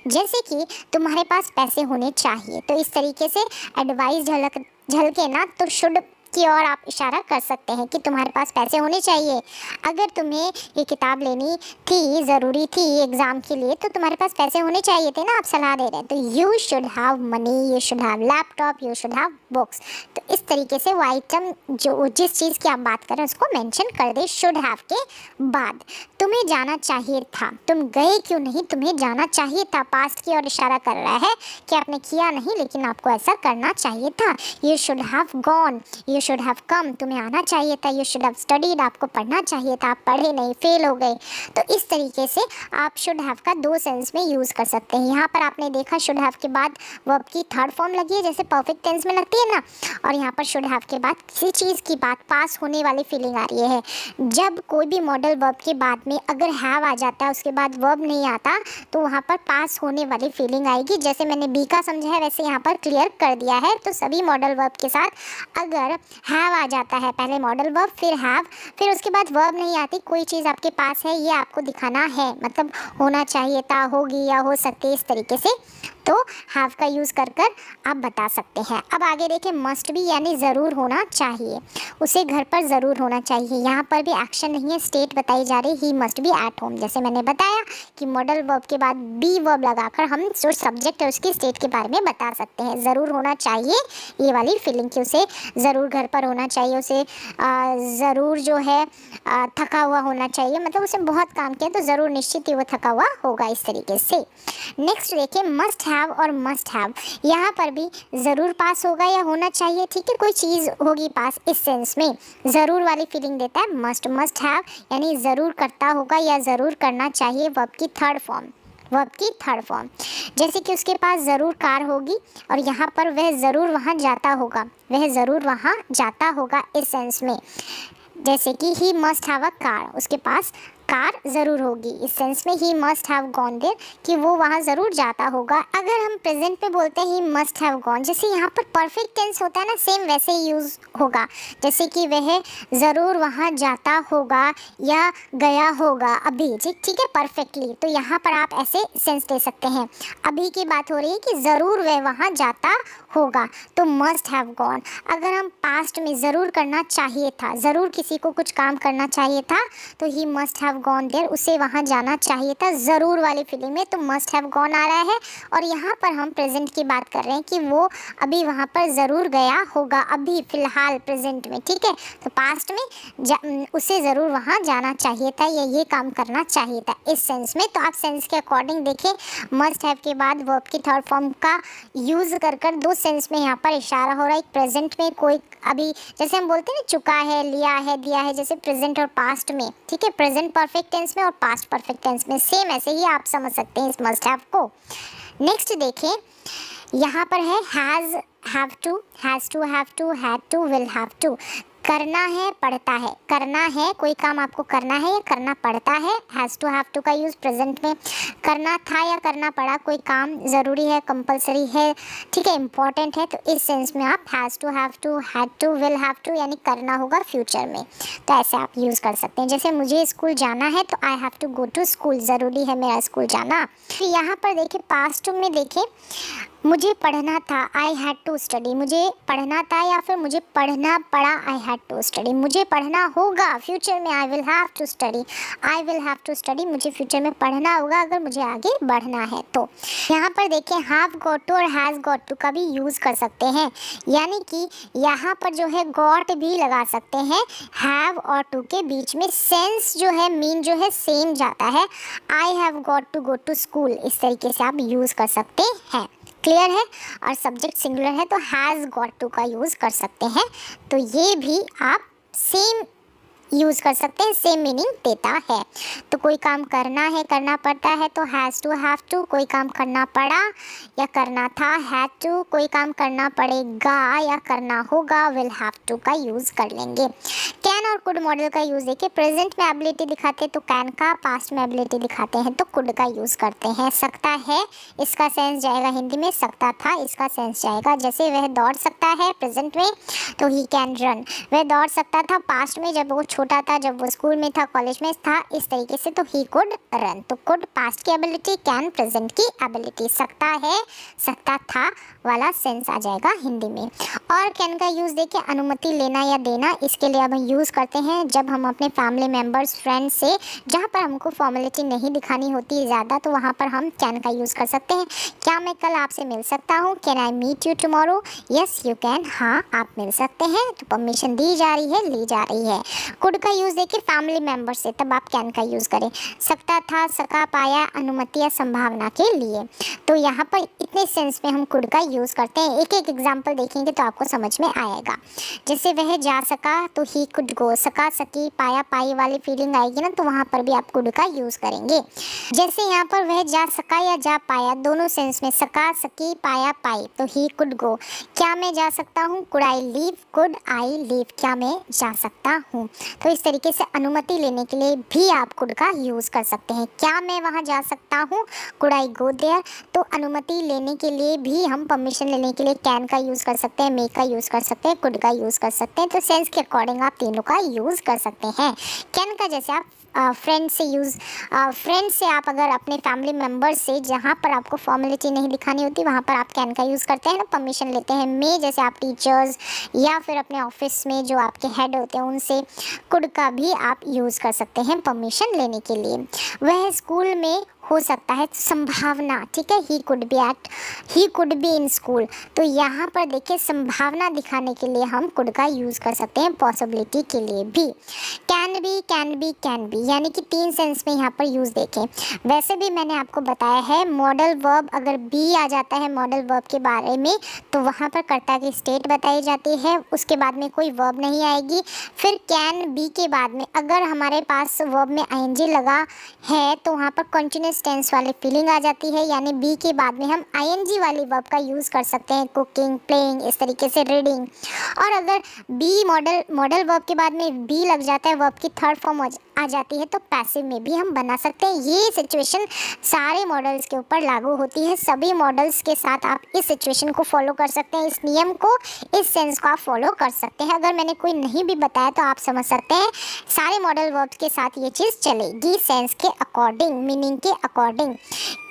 जैसे कि तुम्हारे पास पैसे होने चाहिए, तो इस तरीके से एडवाइस झलके ना, तो शुड की ओर आप इशारा कर सकते हैं कि तुम्हारे पास पैसे होने चाहिए। अगर तुम्हें ये किताब लेनी थी, ज़रूरी थी एग्ज़ाम के लिए, तो तुम्हारे पास पैसे होने चाहिए थे ना, आप सलाह दे रहे हैं, तो you should have money, you should have laptop, you should have books. तो इस तरीके से वो आइटम जो जिस चीज़ की आप बात कर रहे हैं उसको मेंशन कर दे शुड हैव के बाद। तुम्हें जाना चाहिए था, तुम गए क्यों नहीं, तुम्हें जाना चाहिए था, पास्ट की ओर इशारा कर रहा है कि आपने किया नहीं लेकिन आपको ऐसा करना चाहिए था। You should have gone, you should have come, तुम्हें आना चाहिए था, यू शुड हैव स्टडीड, आपको पढ़ना चाहिए था, आप पढ़े नहीं, फेल हो गए। तो इस तरीके से आप शुड हैव का दो सेंस में यूज़ कर सकते हैं। यहाँ पर आपने देखा शुड हैव के बाद वर्ब की थर्ड फॉर्म लगी है, जैसे परफेक्ट टेंस में लगती है ना, और यहाँ पर शुड हैव के बाद किसी चीज़ की बात, पास होने वाली फीलिंग आ रही है। जब कोई भी मॉडल वर्ब के बाद में अगर हैव आ जाता है, उसके बाद वर्ब नहीं आता, तो वहाँ पर पास होने वाली फीलिंग आएगी। जैसे मैंने बी का समझा है वैसे यहाँ पर क्लियर कर दिया है। तो सभी मॉडल वर्ब के साथ अगर हैव आ जाता है, पहले मॉडल वर्ब फिर हैव, फिर उसके बाद वर्ब नहीं आती, कोई चीज़ आपके पास है, ये आपको दिखाना है, मतलब होना चाहिए था, होगी या हो सकती है, इस तरीके से तो हैव का यूज़ कर आप बता सकते हैं। अब आगे देखें मस्ट भी, यानी ज़रूर होना चाहिए, उसे घर पर ज़रूर होना चाहिए। यहाँ पर भी एक्शन नहीं है, स्टेट बताई जा रही, he must be at home. जैसे मैंने बताया कि मॉडल वर्ब के बाद बी वर्ब लगाकर हम जो सब्जेक्ट है उसकी स्टेट के बारे में बता सकते हैं। ज़रूर होना चाहिए ये वाली फीलिंग की, उसे ज़रूर घर पर होना चाहिए, उसे ज़रूर जो है थका हुआ होना चाहिए, मतलब उसे बहुत काम किया तो ज़रूर निश्चित ही वो थका हुआ होगा, इस तरीके से। नेक्स्ट देखिए मस्ट हैव और मस्ट हैव, यहाँ पर भी ज़रूर पास होगा या होना चाहिए, ठीक है, कोई चीज़ होगी पास, इस सेंस में ज़रूर वाली फीलिंग देता है मस्ट। मस्ट हैव यानी ज़रूर करता होगा या ज़रूर करना चाहिए, वर्ब की थर्ड फॉर्म। जैसे कि उसके पास ज़रूर कार होगी और यहाँ पर वह ज़रूर वहाँ जाता होगा, इस सेंस में। जैसे कि he must have a car, उसके पास कार ज़रूर होगी, इस सेंस में he must have gone there, कि वो वहाँ ज़रूर जाता होगा। अगर हम प्रेजेंट में बोलते हैं ही मस्ट हैव गॉन, जैसे यहाँ पर परफेक्ट टेंस होता है ना, सेम वैसे ही यूज़ होगा, जैसे कि वह ज़रूर वहाँ जाता होगा या गया होगा अभी, ठीक है, परफेक्टली। तो यहाँ पर आप ऐसे सेंस दे सकते हैं। अभी की बात हो रही है कि ज़रूर वह वहाँ जाता होगा, तो मस्ट हैव गॉन। अगर हम पास्ट में ज़रूर करना चाहिए था, ज़रूर किसी को कुछ काम करना चाहिए था, तो he must have gone there, उसे वहाँ जाना चाहिए था, ज़रूर वाली फीलिंग में, तो मस्ट हैव गॉन आ रहा है। और यहाँ पर हम प्रेजेंट की बात कर रहे हैं कि वो अभी वहाँ पर ज़रूर गया होगा, अभी फ़िलहाल प्रेजेंट में, ठीक है। तो पास्ट में उसे ज़रूर वहाँ जाना चाहिए था या ये काम करना चाहिए था, इस सेंस में। तो आप सेंस के अकॉर्डिंग देखें, मस्ट हैव के बाद वर्ब की थर्ड फॉर्म का यूज़ कर दो सेंस में यहाँ पर इशारा हो रहा है। एक प्रेजेंट में कोई अभी, जैसे हम बोलते हैं ना, चुका है, लिया है, दिया है, जैसे प्रेजेंट और पास्ट में, ठीक है, प्रेजेंट परफेक्ट टेंस में और पास्ट परफेक्ट टेंस में, सेम ऐसे ही आप समझ सकते हैं इस मस्ट हैव को। नेक्स्ट देखें, यहाँ पर है has, have to, has to, have to, had to, will have to. करना है, पड़ता है, करना है, कोई काम आपको करना है या करना पड़ता है, हैज़ टू हैव टू का यूज़ प्रेजेंट में। करना था या करना पड़ा, कोई काम ज़रूरी है, कंपलसरी है, ठीक है, इम्पॉर्टेंट है, तो इस सेंस में आप has to, have to, had to, will have to, यानी करना होगा फ्यूचर में, तो ऐसे आप यूज़ कर सकते हैं। जैसे मुझे स्कूल जाना है, तो I have to go to school, ज़रूरी है मेरा स्कूल जाना। फिर यहाँ पर देखें, पास्ट में देखें, मुझे पढ़ना था, आई हैड टू स्टडी, मुझे पढ़ना था या फिर मुझे पढ़ना पड़ा, आई हैड टू स्टडी। मुझे पढ़ना होगा फ्यूचर में, I will have to study, I will have to study, मुझे फ्यूचर में पढ़ना होगा अगर मुझे आगे बढ़ना है तो। यहाँ पर देखें, हैव गॉट टू और हैज़ गॉट टू का भी यूज़ कर सकते हैं, यानी कि यहाँ पर जो है गॉट भी लगा सकते हैं, हैव और टू के बीच में, सेंस जो है, मीन जो है, सेम जाता है। I have got to go to school, इस तरीके से आप यूज़ कर सकते हैं। क्लियर है। और सब्जेक्ट सिंगुलर है तो हैज़ गॉट टू का यूज़ कर सकते हैं। तो ये भी आप सेम यूज़ कर सकते हैं, सेम मीनिंग देता है। तो कोई काम करना है, करना पड़ता है तो हैज़ टू, हैव टू। कोई काम करना पड़ा या करना था, हैड टू। कोई काम करना पड़ेगा या करना होगा, विल हैव टू का यूज़ कर लेंगे। कैन और कुड मॉडल का यूज़ देखिए, प्रेजेंट में एबिलिटी दिखाते तो कैन का, पास्ट में एबिलिटी दिखाते हैं तो कुड का यूज़ करते हैं। सकता है, इसका सेंस जाएगा हिंदी में, सकता था, इसका सेंस जाएगा। जैसे वह दौड़ सकता है प्रेजेंट में तो ही कैन रन, वह दौड़ सकता था पास्ट में जब वो छोटा था, जब वो स्कूल में था, कॉलेज में था, इस तरीके से तो ही कुड रन। तो कुड पास्ट की एबिलिटी, कैन प्रेजेंट की एबिलिटी। सकता है, सकता था वाला सेंस आ जाएगा हिंदी में। और कैन का यूज़ देखिए, अनुमति लेना या देना, इसके लिए अब हम यूज़ करते हैं जब हम अपने फैमिली मेम्बर्स, फ्रेंड्स से, जहाँ पर हमको फॉर्मेलिटी नहीं दिखानी होती ज़्यादा, तो वहाँ पर हम कैन का यूज़ कर सकते हैं। क्या मैं कल आपसे मिल सकता हूँ? Can I meet you tomorrow? Yes you can, हाँ आप मिल सकते हैं। तो परमिशन दी जा रही है, ली जा रही है। कुड का यूज़ देखिए फैमिली मेम्बर से, तब आप कैन का यूज़ करें। सकता था, सका, पाया, अनुमति या संभावना के लिए। तो यहाँ पर इतने सेंस में हम कुड का यूज़ करते हैं। एक एक एग्जाम्पल देखेंगे तो आपको समझ में आएगा। जैसे वह जा सका तो ही कुड गो, सका, सकी, पाया, पाई वाली फीलिंग आएगी ना, तो वहाँ पर भी आप कुड का यूज़ करेंगे। जैसे यहाँ पर वह जा सका या जा पाया, दोनों सेंस में, सका, सकी, पाया, पाई, तो ही कुड गो। क्या मैं जा सकता हूँ? Could I leave, could I leave, क्या मैं जा सकता हूँ। तो इस तरीके से अनुमति लेने के लिए भी आप कुड का यूज़ कर सकते हैं। क्या मैं वहाँ जा सकता हूँ? Could I go there. तो अनुमति लेने के लिए भी हम, परमिशन लेने के लिए कैन का यूज़ कर सकते हैं, मे का यूज़ कर सकते हैं, कुड का यूज़ कर सकते हैं। तो सेंस के अकॉर्डिंग आप तीनों का यूज़ कर सकते हैं। कैन का जैसे आप फ्रेंड से आप अगर अपने फैमिली मेम्बर से, जहाँ पर आपको फॉर्मेलिटी नहीं दिखानी होती, वहाँ पर आप कैन का यूज़ करते हैं ना, परमिशन लेते हैं। मे जैसे आप टीचर्स या फिर अपने ऑफिस में जो आपके हेड होते हैं उनसे कुड का भी आप यूज़ कर सकते हैं परमिशन लेने के लिए। वह स्कूल में हो सकता है, संभावना, ठीक है। He could be in school, तो यहाँ पर देखिए संभावना दिखाने के लिए हम कुड का यूज़ कर सकते हैं, पॉसिबिलिटी के लिए भी। कैन बी यानी कि 3 सेंस में यहाँ पर यूज़ देखें। वैसे भी मैंने आपको बताया है मॉडल वर्ब अगर बी आ जाता है मॉडल वर्ब के बारे में तो वहाँ पर कर्ता की स्टेट बताई जाती है, उसके बाद में कोई वर्ब नहीं आएगी। फिर कैन बी के बाद में अगर हमारे पास वर्ब में आईएनजी लगा है तो वहाँ पर कंटीन्यूअस टेंस वाली फीलिंग आ जाती है, यानी बी के बाद में हम आईएनजी वाली वर्ब का यूज़ कर सकते हैं, कुकिंग, प्लेइंग, इस तरीके से रीडिंग। और अगर बी मॉडल वर्ब के बाद में बी लग जाता है, वर्ब की थर्ड फॉर्म आ जाती है, तो पैसिव में भी हम बना सकते हैं। ये सिचुएशन सारे मॉडल्स के ऊपर लागू होती है, सभी मॉडल्स के साथ आप इस सिचुएशन को फॉलो कर सकते हैं, इस नियम को, इस सेंस को आप फॉलो कर सकते हैं। अगर मैंने कोई नहीं भी बताया तो आप समझ सकते हैं सारे मॉडल वर्ब्स के साथ ये चीज़ चलेगी, सेंस के अकॉर्डिंग, मीनिंग के अकॉर्डिंग।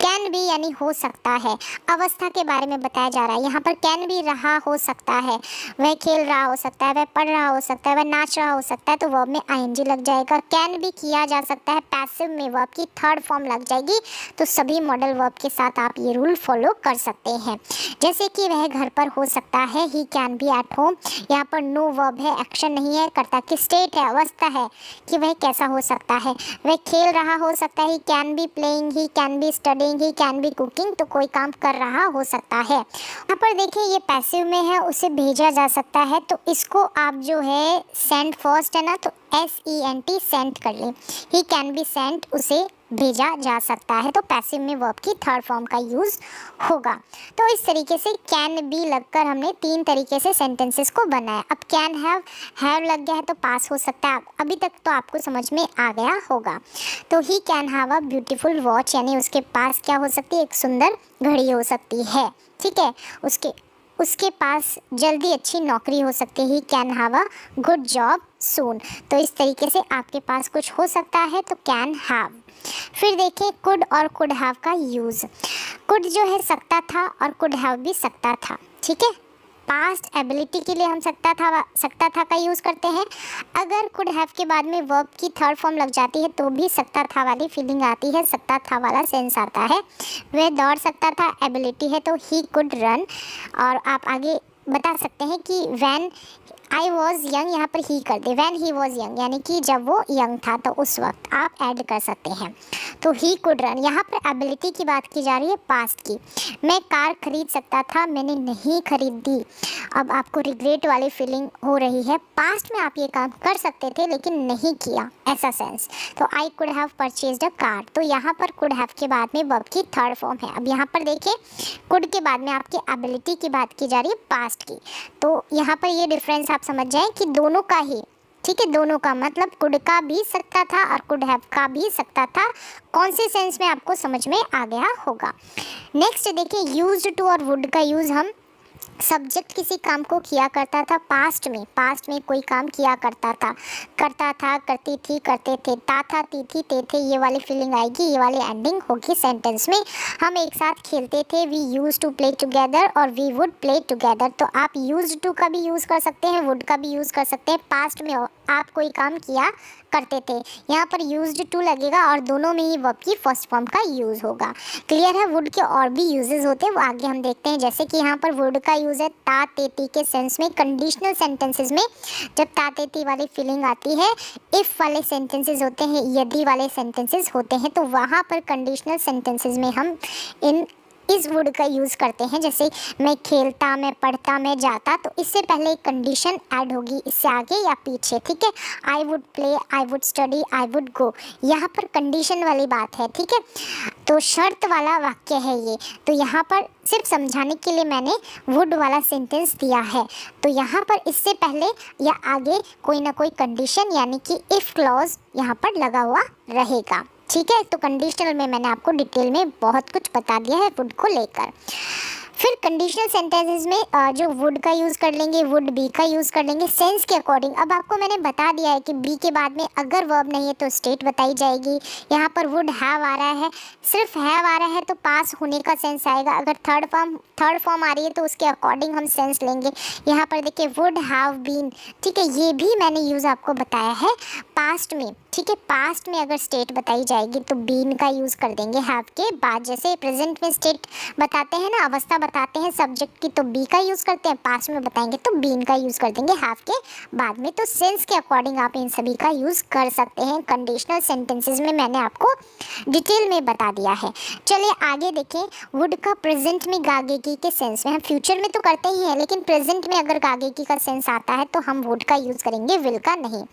कैन बी यानी हो सकता है, अवस्था के बारे में बताया जा रहा है। यहाँ पर कैन बी रहा हो सकता है, वह खेल रहा हो सकता है, वह पढ़ रहा हो सकता है, वह नाच रहा हो सकता है, तो वर्ब में आईएनजी लग जाएगा। कैन भी किया जा सकता है, पैसिव में वर्ब की थर्ड फॉर्म लग जाएगी। तो सभी मॉडल वर्ब के साथ आप ये रूल फॉलो कर सकते हैं। जैसे कि वह घर पर हो सकता है, he can be at home, यहाँ पर नो वर्ब है, एक्शन नहीं है, कर्ता की स्टेट है, अवस्था है कि वह कैसा हो सकता है। वह खेल रहा हो सकता है, he can be playing, he can be studying, he can be cooking, तो कोई काम कर रहा हो सकता है। यहाँ पर देखिए ये पैसिव में है, उसे भेजा जा सकता है, तो इसको आप जो है सेंड फर्स्ट है ना, तो SENT सेंड कर लें। ही कैन बी सेंट, उसे भेजा जा सकता है, तो पैसिव में वर्ब की थर्ड फॉर्म का यूज़ होगा। तो इस तरीके से कैन बी लगकर हमने 3 तरीके से सेंटेंसेस को बनाया। अब कैन हैव लग गया है तो पास हो सकता है, अभी तक तो आपको समझ में आ गया होगा। तो he can have a beautiful watch, यानी उसके पास क्या हो सकती है, एक सुंदर घड़ी हो सकती है, ठीक है। उसके पास जल्दी अच्छी नौकरी हो सकती है, can have a good job soon. तो इस तरीके से आपके पास कुछ हो सकता है तो कैन हैव। फिर देखिए कुड और कुड हैव का यूज़। कुड जो है सकता था और कुड हैव भी सकता था, ठीक है। पास्ट एबिलिटी के लिए हम सकता था का यूज़ करते हैं। अगर कुड हैव के बाद में वर्ब की थर्ड फॉर्म लग जाती है तो भी सकता था वाली फीलिंग आती है, सकता था वाला सेंस आता है। वह दौड़ सकता था, एबिलिटी है तो ही कुड रन। और आप आगे बता सकते हैं कि व्हेन आई वॉज यंग, यहाँ पर ही कर दे, व्हेन ही वॉज यंग यानी कि जब वो यंग था, तो उस वक्त आप ऐड कर सकते हैं। तो ही कुड रन, यहाँ पर एबिलिटी की बात की जा रही है पास्ट की। मैं कार खरीद सकता था, मैंने नहीं खरीदी। अब आपको रिग्रेट वाली फीलिंग हो रही है, पास्ट में आप ये काम कर सकते थे लेकिन नहीं किया, ऐसा सेंस। तो I could have purchased a car, तो यहाँ पर कुड हैव के बाद में वर्ब की थर्ड फॉर्म है। अब यहाँ पर देखिए कुड के बाद में आपकी एबिलिटी की बात की जा रही है पास्ट की, तो यहाँ पर ये डिफरेंस आप समझ जाएं कि दोनों का ही, ठीक है, दोनों का मतलब कुड का भी सकता था और कुड हैव का भी सकता था। कौन से सेंस में आपको समझ में आ गया होगा। नेक्स्ट देखिए यूज्ड टू और वुड का यूज़। हम सब्जेक्ट किसी काम को किया करता था, पास्ट में कोई काम किया करता था, करती थी, करते थे, था, थी, थे, ये वाली फीलिंग आएगी, ये वाली एंडिंग होगी सेंटेंस में। हम एक साथ खेलते थे, we use to play together और वी वुड प्ले टुगेदर। तो आप यूज टू का भी यूज़ कर सकते हैं, वुड का भी यूज़ कर सकते हैं। पास्ट में आप कोई काम किया करते थे, यहाँ पर यूज्ड टू लगेगा और दोनों में ही वर्ब की फर्स्ट फॉर्म का यूज़ होगा। क्लियर है। वुड के और भी यूजेस होते हैं, वो आगे हम देखते हैं। जैसे कि यहाँ पर वुड का यूज़ है ता तेती के सेंस में, कंडीशनल सेंटेंसेस में जब ता तेती वाली फीलिंग आती है। इफ़ वाले सेंटेंसेस होते हैं, यदि वाले सेंटेंसेस होते हैं, तो वहाँ पर कंडीशनल सेंटेंसेस में हम इस वुड का यूज़ करते हैं। जैसे मैं खेलता, मैं पढ़ता, मैं जाता, तो इससे पहले एक कंडीशन ऐड होगी, इससे आगे या पीछे, ठीक है। I would play, I would study, I would go, यहाँ पर कंडीशन वाली बात है, ठीक है। तो शर्त वाला वाक्य है ये, तो यहाँ पर सिर्फ समझाने के लिए मैंने वुड वाला सेंटेंस दिया है। तो यहाँ पर इससे पहले या आगे कोई ना कोई कंडीशन यानी कि इफ़ क्लॉज यहाँ पर लगा हुआ रहेगा, ठीक है। तो कंडीशनल में मैंने आपको डिटेल में बहुत कुछ बता दिया है वुड को लेकर। फिर कंडीशनल सेंटेंसेस में जो वुड का यूज़ कर लेंगे, वुड बी का यूज़ कर लेंगे सेंस के अकॉर्डिंग। अब आपको मैंने बता दिया है कि बी के बाद में अगर वर्ब नहीं है तो स्टेट बताई जाएगी। यहाँ पर वुड हैव आ रहा है, सिर्फ हैव आ रहा है तो पास होने का सेंस आएगा। अगर थर्ड फॉर्म आ रही है तो उसके अकॉर्डिंग हम सेंस लेंगे। यहाँ पर देखिए वुड हैव बीन, ठीक है, ये भी मैंने यूज़ आपको बताया है पास्ट में। ठीक है। पास्ट में अगर स्टेट बताई जाएगी तो बीन का यूज़ कर देंगे हैव के बाद। जैसे प्रेजेंट में स्टेट बताते हैं ना, अवस्था बताते हैं सब्जेक्ट की, तो बी का यूज़ करते हैं। पास्ट में बताएंगे तो बीन का यूज़ कर देंगे हैव के बाद में। तो सेंस के अकॉर्डिंग आप इन सभी का यूज़ कर सकते हैं। कंडीशनल सेंटेंसेस में मैंने आपको डिटेल में बता दिया है। चलिए आगे देखें। वुड का प्रेजेंट में गागेगी के सेंस में, हम फ्यूचर में तो करते ही हैं, लेकिन प्रेजेंट में अगर गागेगी का सेंस आता है तो हम वुड का यूज़ करेंगे, विल का नहीं।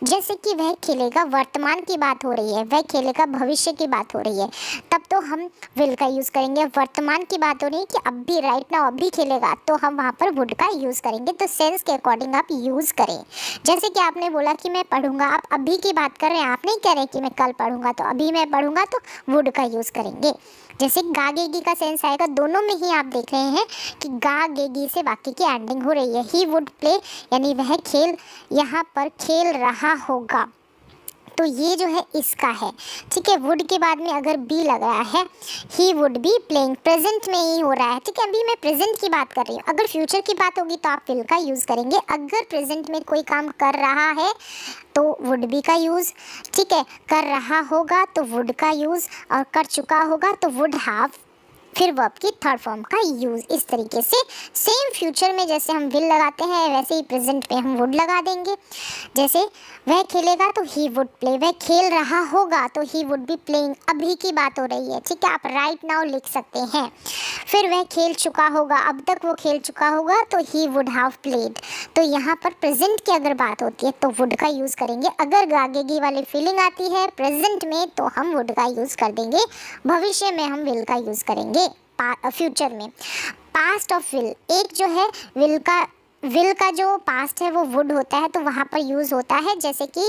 जैसे कि वह खेलेगा, वर्तमान की बात हो रही है, वह खेलेगा भविष्य की बात हो रही है, तब तो हम विल का यूज़ करेंगे। वर्तमान की बात हो रही है कि अब भी राइट नाउ अभी खेलेगा, तो हम वहाँ पर वुड का यूज़ करेंगे। तो सेंस के अकॉर्डिंग आप यूज़ करें। जैसे कि आपने बोला कि मैं पढ़ूंगा, आप अभी की बात कर रहे हैं, आप नहीं कह रहे कि मैं कल पढ़ूंगा, तो अभी मैं पढ़ूंगा तो वुड का यूज़ करेंगे। जैसे गागेगी का सेंस आएगा, दोनों में ही आप देख रहे हैं कि गागेगी से वाक्य की एंडिंग हो रही है। ही वुड प्ले यानी वह खेल यहाँ पर खेल रहा होगा, तो ये जो है इसका है। ठीक है। वुड के बाद में अगर बी लग रहा है, he would be playing, present में ही हो रहा है। ठीक है। अभी मैं प्रेजेंट की बात कर रही हूँ, अगर फ्यूचर की बात होगी तो आप विल का यूज़ करेंगे। अगर प्रेजेंट में कोई काम कर रहा है तो वुड बी का यूज़। ठीक है। कर रहा होगा तो वुड का यूज़, और कर चुका होगा तो वुड हैव, फिर वर्ब की थर्ड फॉर्म का यूज़। इस तरीके से सेम फ्यूचर में जैसे हम विल लगाते हैं वैसे ही प्रेजेंट में हम वुड लगा देंगे। जैसे वह खेलेगा तो ही वुड प्ले, वह खेल रहा होगा तो ही वुड बी प्लेइंग, अभी की बात हो रही है। ठीक है। आप राइट नाउ लिख सकते हैं। फिर वह खेल चुका होगा, अब तक वो खेल चुका होगा तो ही वुड हैव प्लेड। तो यहाँ पर प्रेजेंट की अगर बात होती है तो वुड का यूज़ करेंगे। अगर गागेगी वाली फीलिंग आती है प्रेजेंट में तो हम वुड का यूज़ कर देंगे। भविष्य में हम विल का यूज़ करेंगे। फ्यूचर में पास्ट ऑफ विल, एक जो है विल का जो पास्ट है वो वुड होता है, तो वहाँ पर यूज़ होता है। जैसे कि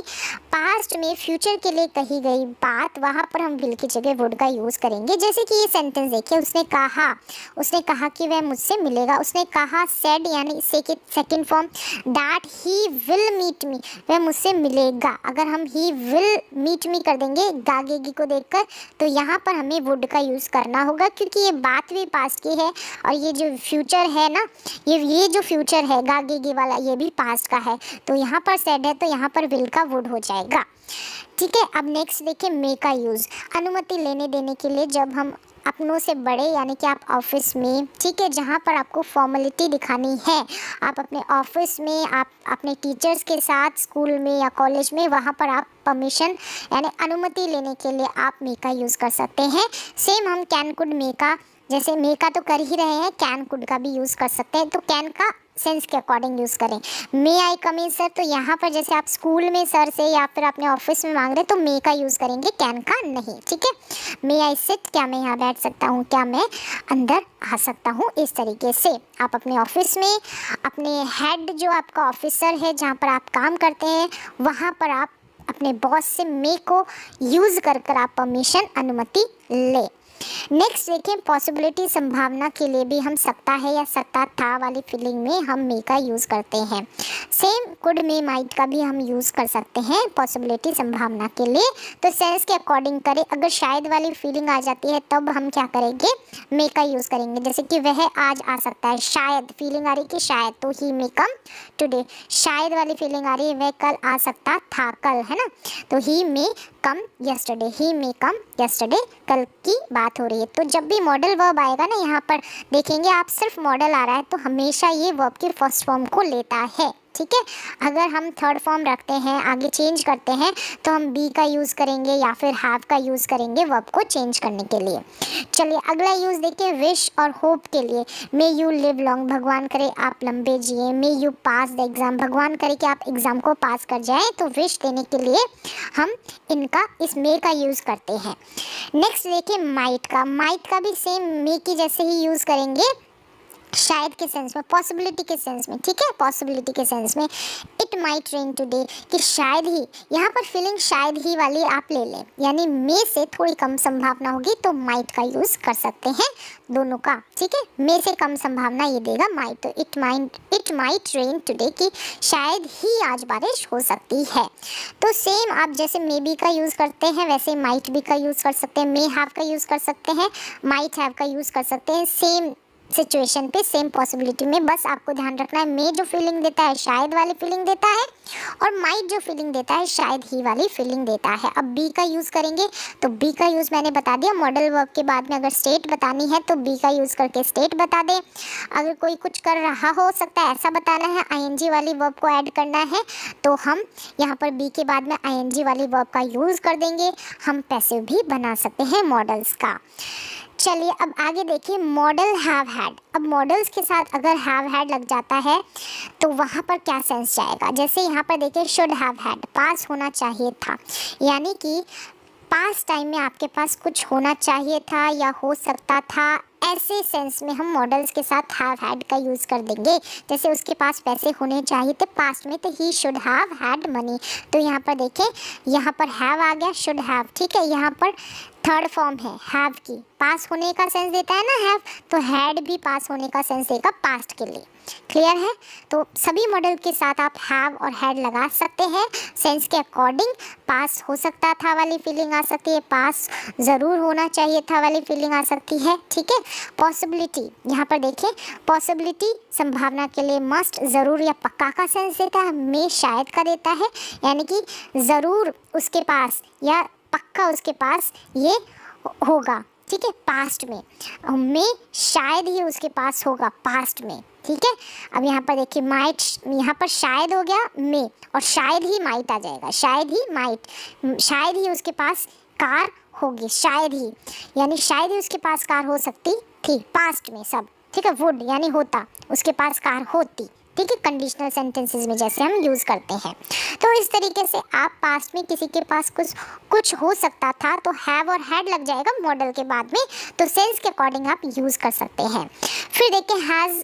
पास्ट में फ्यूचर के लिए कही गई बात, वहाँ पर हम विल की जगह वुड का यूज़ करेंगे। जैसे कि ये सेंटेंस देखिए, उसने कहा कि वह मुझसे मिलेगा। उसने कहा सेड यानी second form, that he will meet me, वह मुझसे मिलेगा। अगर हम ही विल मीट मी कर देंगे गागेगी को देखकर, तो यहाँ पर हमें वुड का यूज़ करना होगा, क्योंकि ये बात भी पास्ट की है और ये जो फ्यूचर है ना, ये जो फ्यूचर है गागेगी वाला, ये भी पास्ट का है। तो यहाँ पर सेड है तो यहाँ पर विल का वुड हो जाएगा। ठीक है। अब नेक्स्ट देखिए मे का यूज़, अनुमति लेने देने के लिए। जब हम अपनों से बड़े यानी कि आप ऑफिस में, ठीक है, जहाँ पर आपको फॉर्मेलिटी दिखानी है, आप अपने ऑफिस में, आप अपने टीचर्स के साथ स्कूल में या कॉलेज में, वहाँ पर आप परमिशन यानी अनुमति लेने के लिए आप मे का यूज़ कर सकते हैं। सेम हम कैन कुड मे का, जैसे मे का तो कर ही रहे हैं, कैन कुड का भी यूज़ कर सकते हैं। तो कैन का सेंस के अकॉर्डिंग यूज़ करें। मे आई कम इन सर, तो यहाँ पर जैसे आप स्कूल में सर से या फिर अपने ऑफिस में मांग रहे तो मे का यूज़ करेंगे, कैन का नहीं। ठीक है। मे आई सिट, क्या मैं यहाँ बैठ सकता हूँ, क्या मैं अंदर आ सकता हूँ। इस तरीके से आप अपने ऑफिस में अपने हेड जो आपका ऑफिसर है जहाँ पर आप काम करते हैं, वहाँ पर आप अपने बॉस से मे को यूज़ कर आप परमिशन अनुमति ले। नेक्स्ट देखिए, पॉसिबिलिटी, संभावना के लिए भी हम सकता है या सकता था वाली फीलिंग में हम मे का यूज़ करते हैं। सेम कुड मे माइट का भी हम यूज़ कर सकते हैं पॉसिबिलिटी संभावना के लिए। तो सेंस के अकॉर्डिंग करें। अगर शायद वाली फीलिंग आ जाती है तब हम क्या करेंगे, मे का यूज़ करेंगे। जैसे कि वह आज आ सकता है, शायद फीलिंग आ रही कि शायद, तो ही मे कम टुडे। शायद वाली फीलिंग आ रही है वह कल आ सकता था, कल है ना, तो ही मे कम यस्टरडे, ही मे कम यस्टरडे, कल की बात हो रही है। तो जब भी मॉडल वर्ब आएगा ना, यहाँ पर देखेंगे आप, सिर्फ मॉडल आ रहा है तो हमेशा ये वर्ब की फर्स्ट फॉर्म को लेता है। ठीक है। अगर हम थर्ड फॉर्म रखते हैं, आगे चेंज करते हैं, तो हम बी का यूज़ करेंगे या फिर हैव का यूज़ करेंगे वर्ब को चेंज करने के लिए। चलिए अगला यूज़ देखिए, विश और होप के लिए। मे यू लिव लॉन्ग, भगवान करे आप लंबे जिए। May you pass the exam, भगवान करे कि आप एग्ज़ाम को पास कर जाएं। तो विश देने के लिए हम इनका, इस मे का यूज़ करते हैं। नेक्स्ट देखिए माइट का भी सेम मे की जैसे ही यूज़ करेंगे, शायद के सेंस में, पॉसिबिलिटी के सेंस में। ठीक है। पॉसिबिलिटी के सेंस में, इट माइट रेन टुडे, कि शायद ही, यहाँ पर फीलिंग शायद ही वाली आप ले लें, यानी मे से थोड़ी कम संभावना होगी तो माइट का यूज़ कर सकते हैं दोनों का। ठीक है। मे से कम संभावना ये देगा माइट, तो इट माइट रेन टुडे, कि शायद ही आज बारिश हो सकती है। तो सेम आप जैसे मे बी का यूज़ करते हैं वैसे माइट बी का यूज़ कर सकते हैं, मे हैव का यूज़ कर सकते हैं, माइट हैव का यूज़ कर सकते हैं। सेम सिचुएशन पे, सेम पॉसिबिलिटी में। बस आपको ध्यान रखना है मे जो फीलिंग देता है शायद वाली फीलिंग देता है, और माइट जो फीलिंग देता है शायद ही वाली फीलिंग देता है। अब बी का यूज़ करेंगे, तो बी का यूज़ मैंने बता दिया। मॉडल वर्ब के बाद में अगर स्टेट बतानी है तो बी का यूज़ करके स्टेट बता दें। अगर कोई कुछ कर रहा हो सकता है ऐसा बताना है, आईएनजी वाली वर्ब को ऐड करना है, तो हम यहाँ पर बी के बाद में आईएनजी वाली वर्ब का यूज़ कर देंगे। हम पैसिव भी बना सकते हैं मॉडल्स का। चलिए अब आगे देखिए, मॉडल हैव हैड। अब मॉडल्स के साथ अगर हैव हैड लग जाता है तो वहाँ पर क्या सेंस जाएगा। जैसे यहाँ पर देखिए शुड हैव हैड, पास होना चाहिए था, यानी कि पास टाइम में आपके पास कुछ होना चाहिए था या हो सकता था, ऐसे सेंस में हम मॉडल्स के साथ हैव हैड का यूज़ कर देंगे। जैसे उसके पास पैसे होने चाहिए थे पास्ट में, तो he should have had money. तो यहाँ पर देखें, यहाँ पर हैव आ गया, शुड हैव, ठीक है। यहाँ पर थर्ड फॉर्म है हैव की, पास होने का सेंस देता है ना हैव, तो हैड भी पास होने का सेंस देगा पास्ट के लिए। क्लियर है। तो सभी मॉडल के साथ आप हैव और हैड लगा सकते हैं सेंस के अकॉर्डिंग। पास हो सकता था वाली फीलिंग आ सकती है, पास ज़रूर होना चाहिए था वाली फीलिंग आ सकती है, ठीक है। पॉसिबिलिटी, यहाँ पर देखें, पॉसिबिलिटी संभावना के लिए मस्ट, ज़रूर या पक्का का सेंस देता है, में शायद का देता है, यानी कि ज़रूर उसके पास या पक्का उसके पास ये होगा, ठीक है, पास्ट में शायद ही उसके पास होगा पास्ट में, ठीक है। अब यहाँ पर देखिए माइट, यहाँ पर शायद हो गया में, और शायद ही माइट आ जाएगा, शायद ही माइट, शायद ही उसके पास कार होगी, शायद ही, यानी शायद ही उसके पास कार हो सकती थी पास्ट में सब, ठीक है। वुड यानी होता, उसके पास कार होती, ठीक है, कंडीशनल सेंटेंसेस में जैसे हम यूज़ करते हैं। तो इस तरीके से आप पास्ट में किसी के पास कुछ हो सकता था तो हैव और हैड लग जाएगा मॉडल के बाद में, तो सेंस के अकॉर्डिंग आप यूज़ कर सकते हैं। फिर देखिए हैज़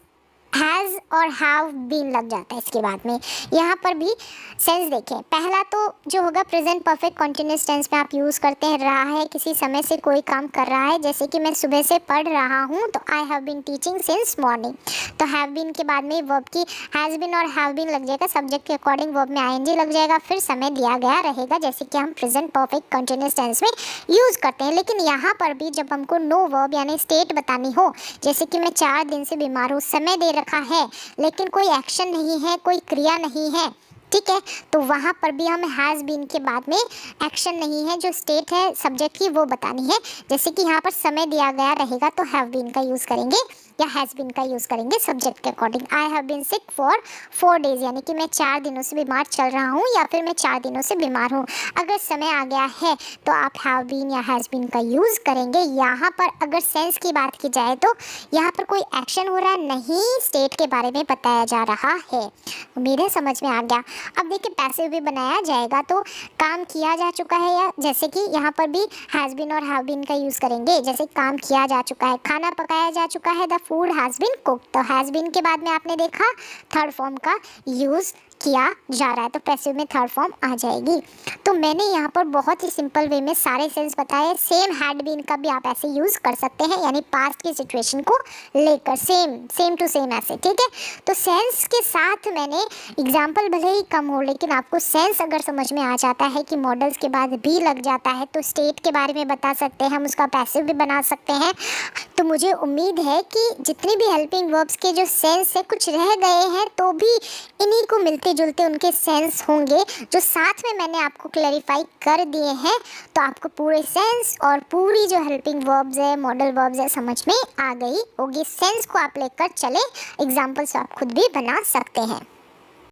और हैव बीन लग जाता है इसके बाद में। यहाँ पर भी सेंस देखें, पहला तो जो होगा प्रेजेंट परफेक्ट कॉन्टिन्यूअस टेंस में आप यूज़ करते हैं, रहा है, किसी समय से कोई काम कर रहा है, जैसे कि मैं सुबह से पढ़ रहा हूँ, तो I have been teaching since morning. तो हैव बीन के बाद में वर्ब की हैज़ बीन और हैव बीन लग जाएगा, सब्जेक्ट के अकॉर्डिंग वर्ब में आईएनजी लग जाएगा, फिर समय दिया गया रहेगा, जैसे कि हम प्रेजेंट परफेक्ट कॉन्टिन्यूअस टेंस में यूज़ करते हैं। लेकिन यहाँ पर भी जब हमको नो वर्ब यानी स्टेट बतानी हो, जैसे कि मैं 4 दिन से बीमार हूँ, समय दे रखा है लेकिन कोई एक्शन नहीं है, कोई क्रिया नहीं है, ठीक है, तो वहाँ पर भी हमें हैज़ बीन के बाद में एक्शन नहीं है, जो स्टेट है सब्जेक्ट की वो बतानी है। जैसे कि यहाँ पर समय दिया गया रहेगा तो हैव बीन का यूज़ करेंगे या हैज़ बीन का यूज़ करेंगे सब्जेक्ट के according. I have been sick for 4 days, यानी कि मैं 4 दिनों से बीमार चल रहा हूँ या फिर मैं 4 दिनों से बीमार हूँ। अगर समय आ गया है तो आप हैव बीन या हैज़ बीन का यूज़ करेंगे। यहाँ पर अगर सेंस की बात की जाए तो यहाँ पर कोई एक्शन हो रहा नहीं, स्टेट के बारे में बताया जा रहा है। मेरे समझ में आ गया। अब देखिए पैसिव भी बनाया जाएगा, तो काम किया जा चुका है, या जैसे कि यहाँ पर भी हैज़ बीन और हैव बीन का यूज़ करेंगे। जैसे काम किया जा चुका है, खाना पकाया जा चुका है, the food has been cooked, तो हैज़ बीन के बाद में आपने देखा थर्ड फॉर्म का यूज़ किया जा रहा है, तो पैसिव में थर्ड फॉर्म आ जाएगी। तो मैंने यहाँ पर बहुत ही सिंपल वे में सारे सेंस बताए। सेम हैड बीन का भी आप ऐसे यूज़ कर सकते हैं, यानी पास्ट की सिचुएशन को लेकर सेम टू सेम ऐसे, ठीक है। तो सेंस के साथ मैंने एग्जाम्पल भले ही कम हो, लेकिन आपको सेंस अगर समझ में आ जाता है कि मॉडल्स के बाद भी लग जाता है, तो स्टेट के बारे में बता सकते हैं, हम उसका पैसिव भी बना सकते हैं। तो मुझे उम्मीद है कि जितनी भी हेल्पिंग वर्ब्स के जो सेंस है कुछ रह गए हैं तो भी इन्हीं को मिलते जुलते उनके सेंस होंगे, जो साथ में मैंने आपको क्लैरिफाई कर दिए हैं। तो आपको पूरे सेंस और पूरी जो हेल्पिंग वर्ब्स है, मॉडल वर्ब्स है, समझ में आ गई होगी। सेंस को आप लेकर चले, एग्जाम्पल्स आप खुद भी बना सकते हैं।